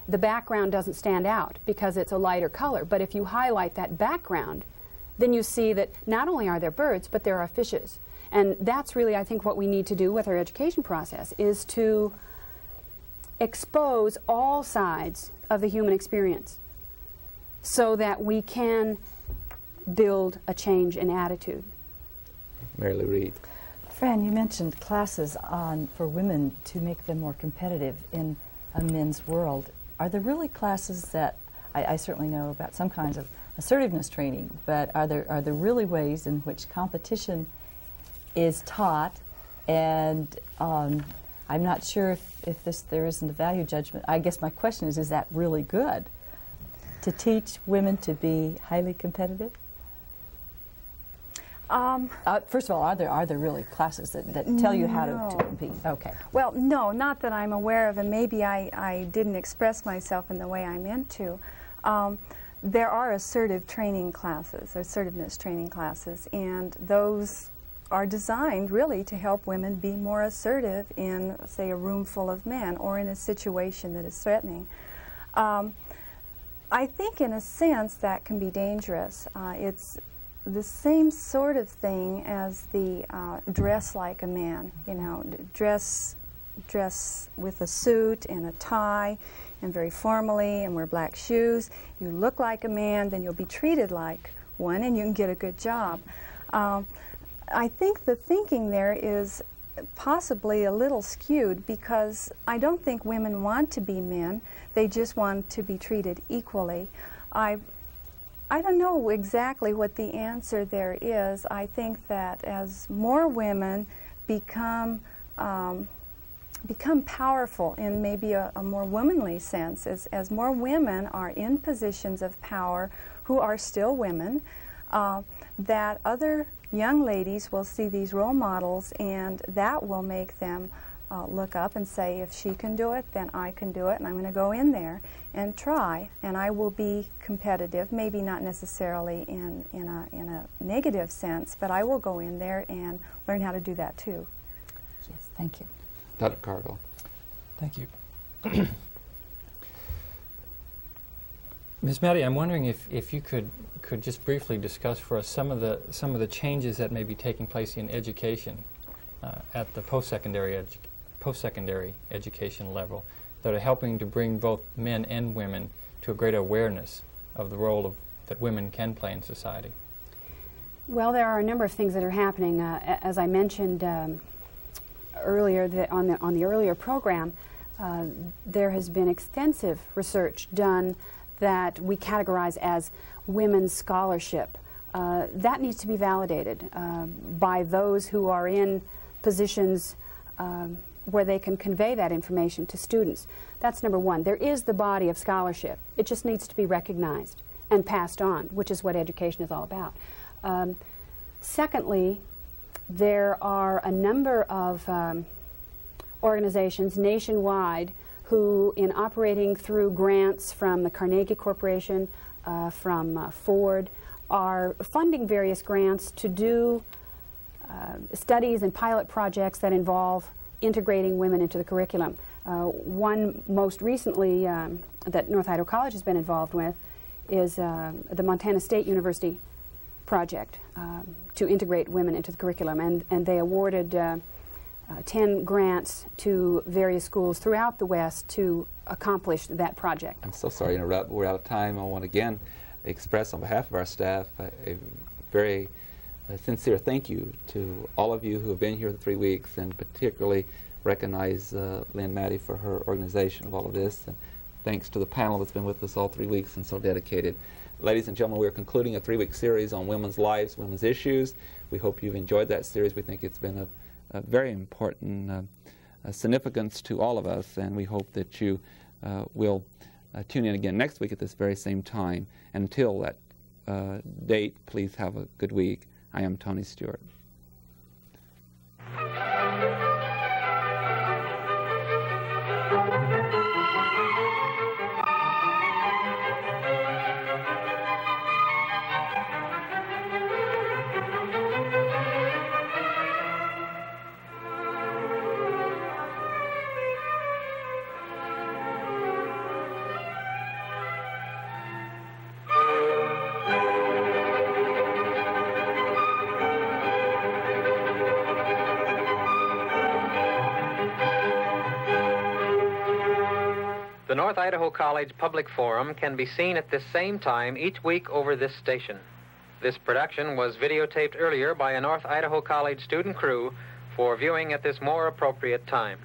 The background doesn't stand out because it's a lighter color. But if you highlight that background, then you see that not only are there birds, but there are fishes. And that's really, I think, what we need to do with our education process, is to expose all sides of the human experience so that we can build a change in attitude. Mary Lou Reed. Fran, you mentioned classes for women to make them more competitive in a men's world. Are there really classes that, I certainly know about some kinds of assertiveness training, but are there really ways in which competition is taught? And I'm not sure if there isn't a value judgment. I guess my question is that really good to teach women to be highly competitive? First of all, are there really classes that tell you how to compete? Okay. Well, no, not that I'm aware of, and maybe I didn't express myself in the way I meant to. There are assertiveness training classes, and those are designed really to help women be more assertive in, say, a room full of men or in a situation that is threatening. I think in a sense that can be dangerous. It's the same sort of thing as the dress like a man, you know, dress with a suit and a tie and very formally and wear black shoes. You look like a man, then you'll be treated like one and you can get a good job. I think the thinking there is possibly a little skewed, because I don't think women want to be men. They just want to be treated equally. I don't know exactly what the answer there is. I think that as more women become powerful in maybe a more womanly sense, as more women are in positions of power who are still women, that other young ladies will see these role models, and that will make them look up and say, if she can do it, then I can do it, and I'm going to go in there and try, and I will be competitive, maybe not necessarily in a negative sense, but I will go in there and learn how to do that too. Yes, thank you. Dr. Cargill. Thank you. Ms. Maddie, I'm wondering if you could just briefly discuss for us some of the changes that may be taking place in education at the post-secondary education level that are helping to bring both men and women to a greater awareness of the role that women can play in society. Well, there are a number of things that are happening. As I mentioned earlier, on the earlier program, there has been extensive research done that we categorize as women's scholarship. That needs to be validated by those who are in positions where they can convey that information to students. That's number one. There is the body of scholarship. It just needs to be recognized and passed on, which is what education is all about. Secondly, there are a number of organizations nationwide who, in operating through grants from the Carnegie Corporation, from Ford, are funding various grants to do studies and pilot projects that involve integrating women into the curriculum. One most recently that North Idaho College has been involved with is the Montana State University project to integrate women into the curriculum, and they awarded 10 grants to various schools throughout the West to accomplish that project. I'm so sorry to interrupt. We're out of time. I want to again express on behalf of our staff a very sincere thank you to all of you who have been here the 3 weeks, and particularly recognize Lynn Maddie for her organization of all of this. And thanks to the panel that's been with us all 3 weeks and so dedicated. Ladies and gentlemen, we're concluding a 3-week series on women's lives, women's issues. We hope you've enjoyed that series. We think it's been a very important significance to all of us, and we hope that you will tune in again next week at this very same time. And until that date, please have a good week. I am Tony Stewart. The North Idaho College Public Forum can be seen at this same time each week over this station. This production was videotaped earlier by a North Idaho College student crew for viewing at this more appropriate time.